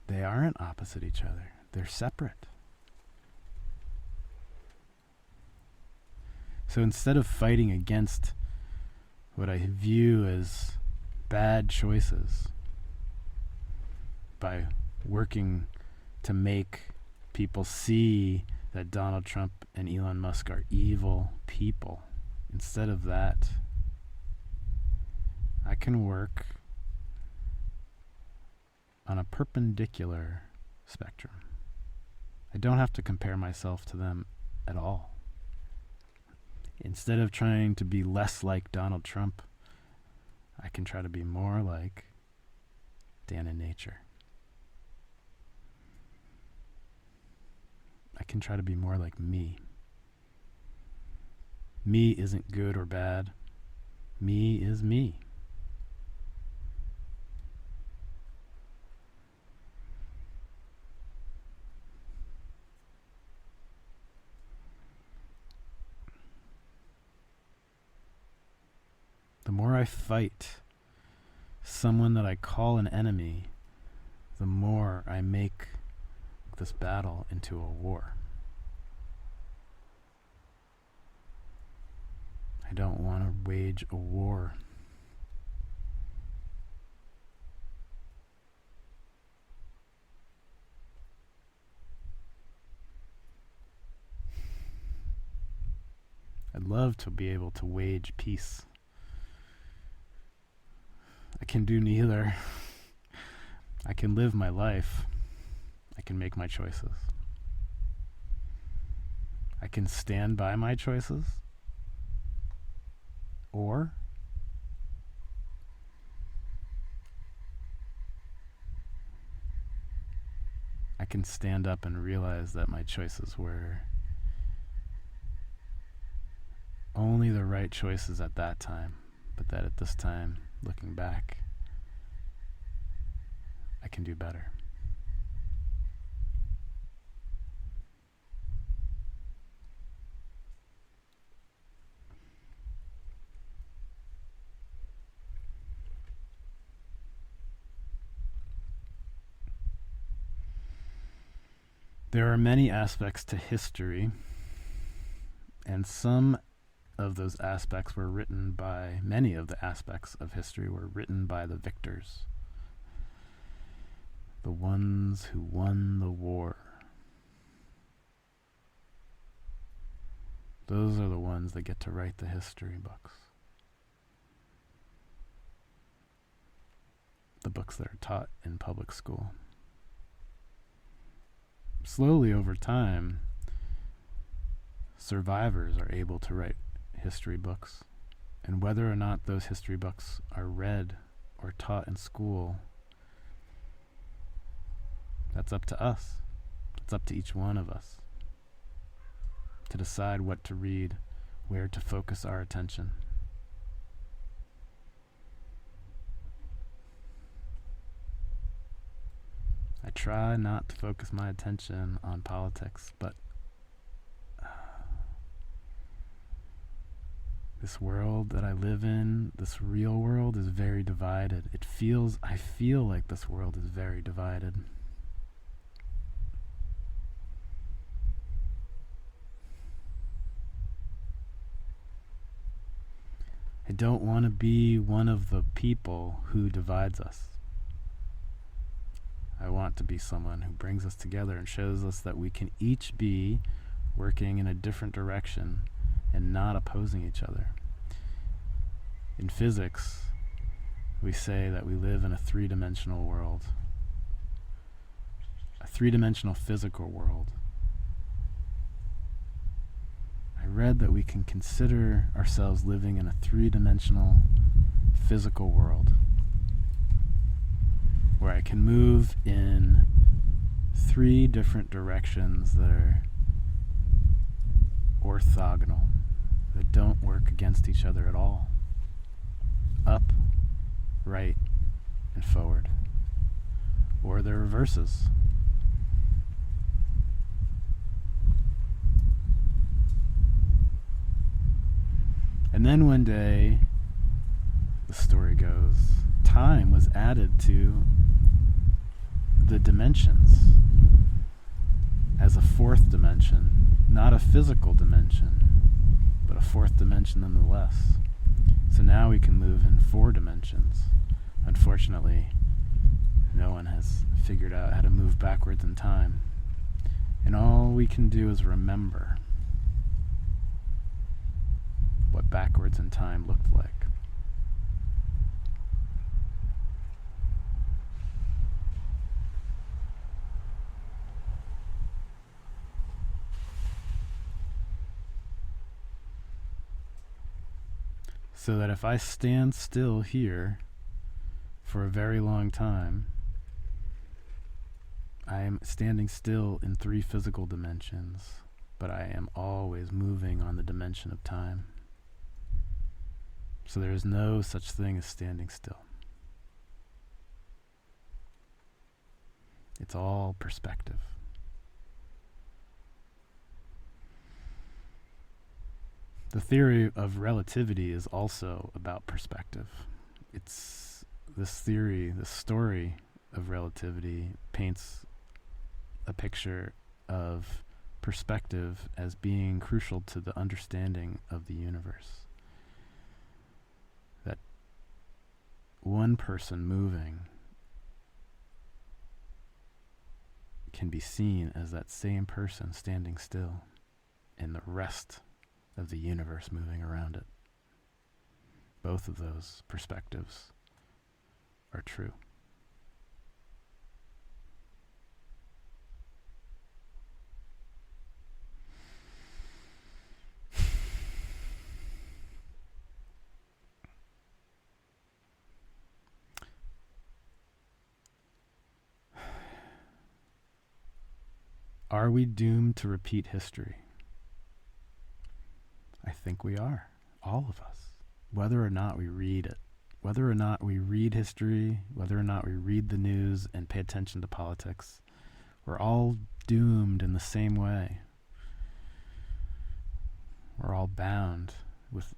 They aren't opposite each other. They're separate. So instead of fighting against what I view as bad choices by working to make people see that Donald Trump and Elon Musk are evil people, instead of that, I can work on a perpendicular spectrum. I don't have to compare myself to them at all. Instead of trying to be less like Donald Trump, I can try to be more like Dan in nature. I can try to be more like me. Me isn't good or bad. Me is me. The more I fight someone that I call an enemy, the more I make this battle into a war. I don't want to wage a war. I'd love to be able to wage peace. I can do neither. I can live my life. I can make my choices. I can stand by my choices, or I can stand up and realize that my choices were only the right choices at that time, but that at this time, looking back, I can do better. There are many aspects to history, and some of those aspects were written by, many of the aspects of history were written by the victors, the ones who won the war. Those are the ones that get to write the history books. The books that are taught in public school. Slowly over time, survivors are able to write history books, and whether or not those history books are read or taught in school, that's up to us. It's up to each one of us to decide what to read, where to focus our attention. I try not to focus my attention on politics, but this world that I live in, this real world, is very divided. I feel like this world is very divided. I don't want to be one of the people who divides us. I want to be someone who brings us together and shows us that we can each be working in a different direction and not opposing each other. In physics, we say that we live in a three-dimensional world, a three-dimensional physical world. I read that we can consider ourselves living in a three-dimensional physical world where I can move in three different directions that are orthogonal, that don't work against each other at all. Up, right, and forward. Or they're reverses. And then one day, the story goes, time was added to the dimensions as a fourth dimension, not a physical dimension, but a fourth dimension nonetheless. So now we can move in 4 dimensions. Unfortunately, no one has figured out how to move backwards in time. And all we can do is remember what backwards in time looked like. So that if I stand still here for a very long time, I am standing still in 3 physical dimensions, but I am always moving on the dimension of time. So there is no such thing as standing still. It's all perspective. The theory of relativity is also about perspective. It's this theory, this story of relativity paints a picture of perspective as being crucial to the understanding of the universe. That one person moving can be seen as that same person standing still, and the rest of the universe moving around it. Both of those perspectives are true. Are we doomed to repeat history? I think we are, all of us, whether or not we read it, whether or not we read history, whether or not we read the news and pay attention to politics. We're all doomed in the same way. We're all bound with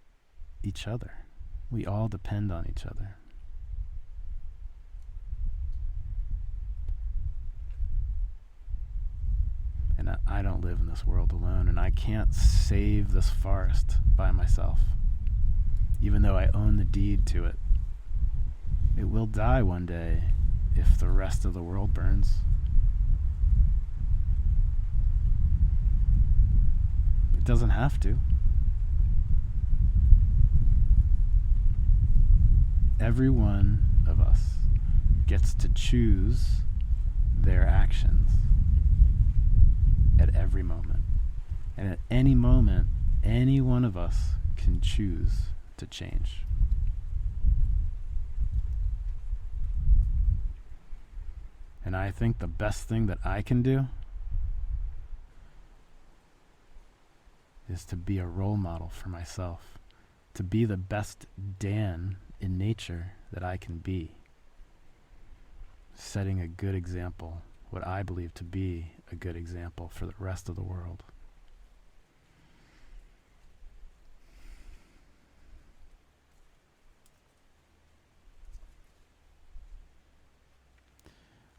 each other. We all depend on each other. And I don't live in this world alone, and I can't save this forest by myself, even though I own the deed to it. It will die one day if the rest of the world burns. It doesn't have to. Every one of us gets to choose their actions at every moment. And at any moment, any one of us can choose to change. And I think the best thing that I can do is to be a role model for myself, to be the best Dan in nature that I can be, setting a good example what I believe to be a good example for the rest of the world.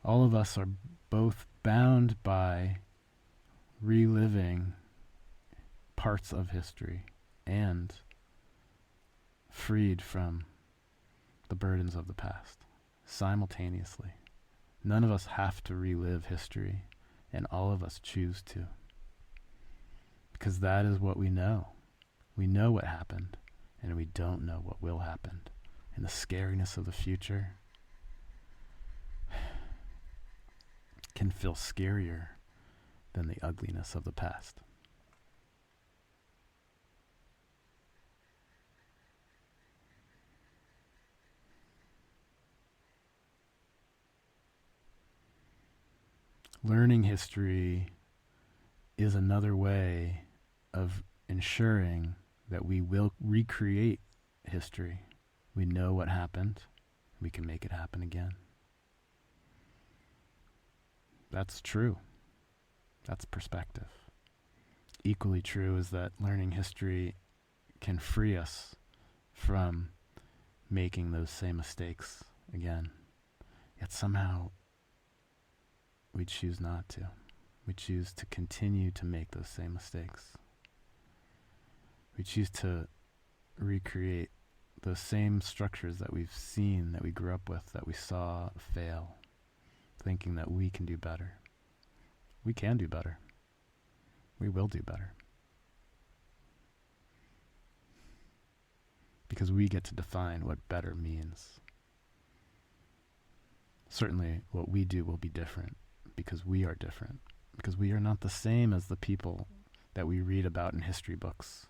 All of us are both bound by reliving parts of history and freed from the burdens of the past simultaneously. None of us have to relive history, and all of us choose to. Because that is what we know. We know what happened, and we don't know what will happen. And the scariness of the future can feel scarier than the ugliness of the past. Learning history is another way of ensuring that we will recreate history. We know what happened. We can make it happen again. That's true. That's perspective. Equally true is that learning history can free us from making those same mistakes again. Yet somehow we choose not to. We choose to continue to make those same mistakes. We choose to recreate those same structures that we've seen, that we grew up with, that we saw fail, thinking that we can do better. We can do better. We will do better. Because we get to define what better means. Certainly what we do will be different because we are different. Because we are not the same as the people that we read about in history books.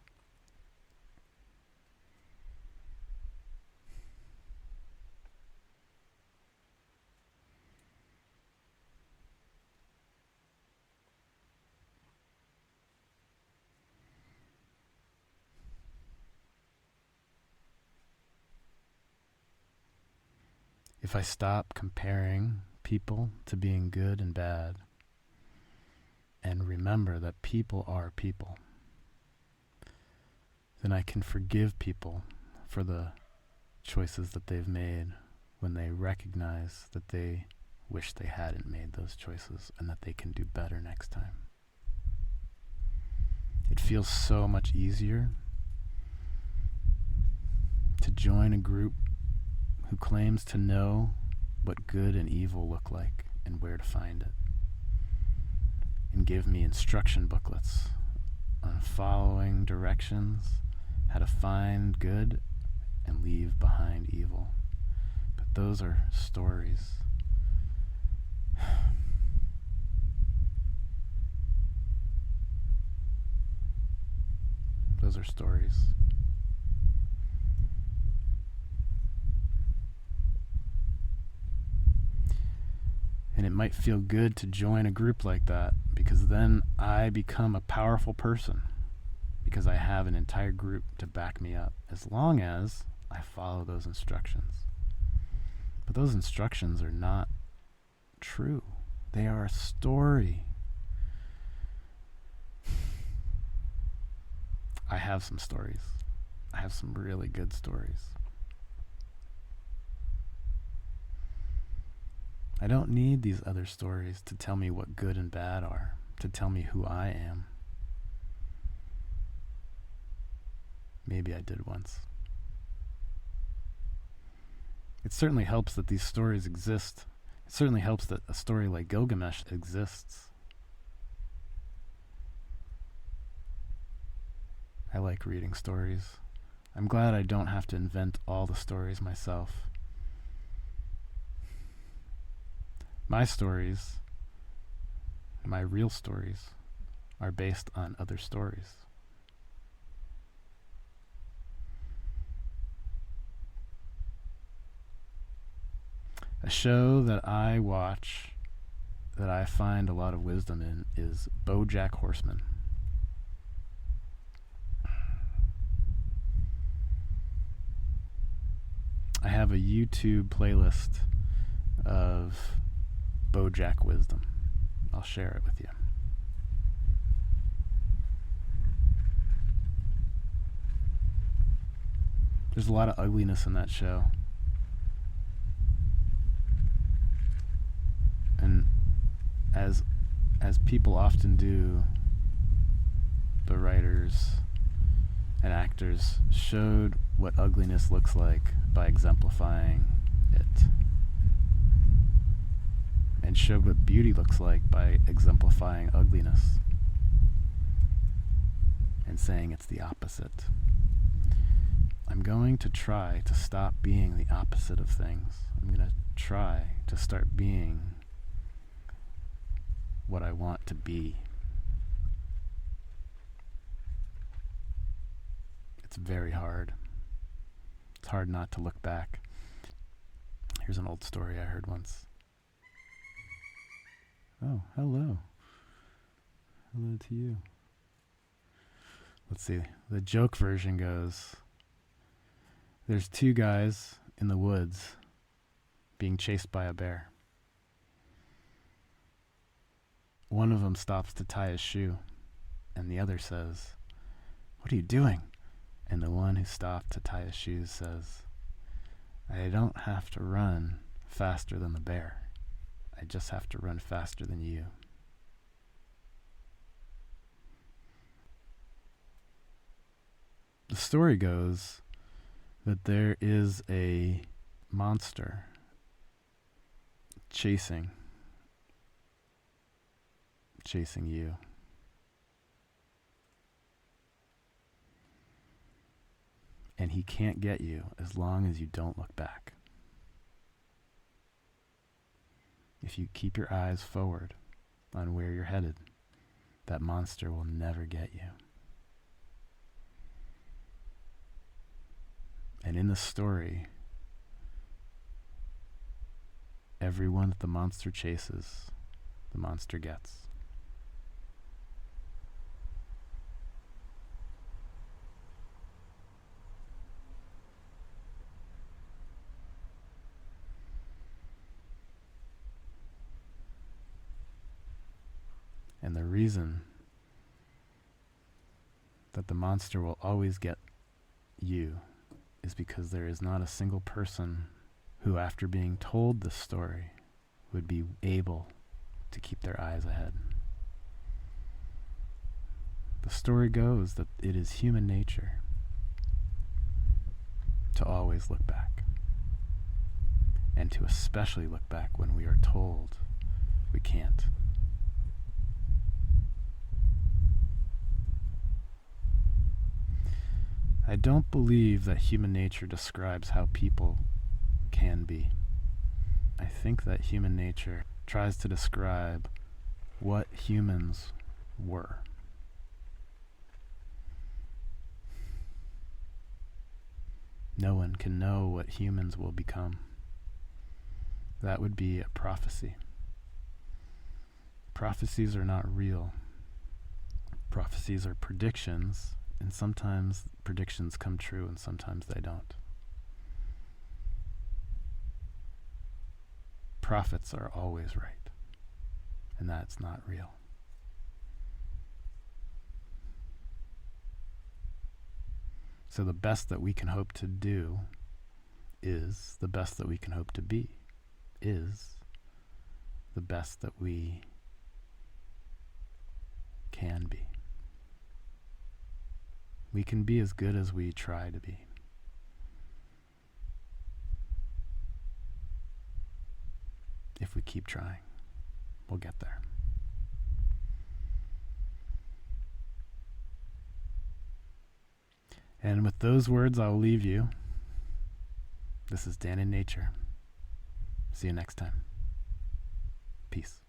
If I stop comparing people to being good and bad, and remember that people are people, then I can forgive people for the choices that they've made when they recognize that they wish they hadn't made those choices and that they can do better next time. It feels so much easier to join a group who claims to know what good and evil look like and where to find it, and give me instruction booklets on following directions, how to find good and leave behind evil. But those are stories. Those are stories. And it might feel good to join a group like that, because then I become a powerful person, because I have an entire group to back me up, as long as I follow those instructions. But those instructions are not true. They are a story. I have some stories. I have some really good stories. I don't need these other stories to tell me what good and bad are, to tell me who I am. Maybe I did once. It certainly helps that these stories exist. It certainly helps that a story like Gilgamesh exists. I like reading stories. I'm glad I don't have to invent all the stories myself. My stories, my real stories, are based on other stories. A show that I watch that I find a lot of wisdom in is BoJack Horseman. I have a YouTube playlist of BoJack wisdom. I'll share it with you. There's a lot of ugliness in that show. And as people often do, the writers and actors showed what ugliness looks like by exemplifying it, and showed what beauty looks like by exemplifying ugliness and saying it's the opposite. I'm going to try to stop being the opposite of things. I'm going to try to start being what I want to be. It's very hard. It's hard not to look back. Here's an old story I heard once. Oh, hello. Hello to you. Let's see. The joke version goes, there's two guys in the woods being chased by a bear. One of them stops to tie his shoe, and the other says, "What are you doing?" And the one who stopped to tie his shoes says, "I don't have to run faster than the bear. I just have to run faster than you." The story goes that there is a monster chasing you. And he can't get you as long as you don't look back. If you keep your eyes forward on where you're headed, that monster will never get you. And in the story, everyone that the monster chases, the monster gets. And the reason that the monster will always get you is because there is not a single person who, after being told this story, would be able to keep their eyes ahead. The story goes that it is human nature to always look back, and to especially look back when we are told we can't. I don't believe that human nature describes how people can be. I think that human nature tries to describe what humans were. No one can know what humans will become. That would be a prophecy. Prophecies are not real. Prophecies are predictions, and sometimes predictions come true and sometimes they don't. Prophets are always right, and that's not real. So the best that we can hope to do is the best that we can hope to be, is the best that we can be. We can be as good as we try to be. If we keep trying, we'll get there. And with those words, I'll leave you. This is Dan in Nature. See you next time. Peace.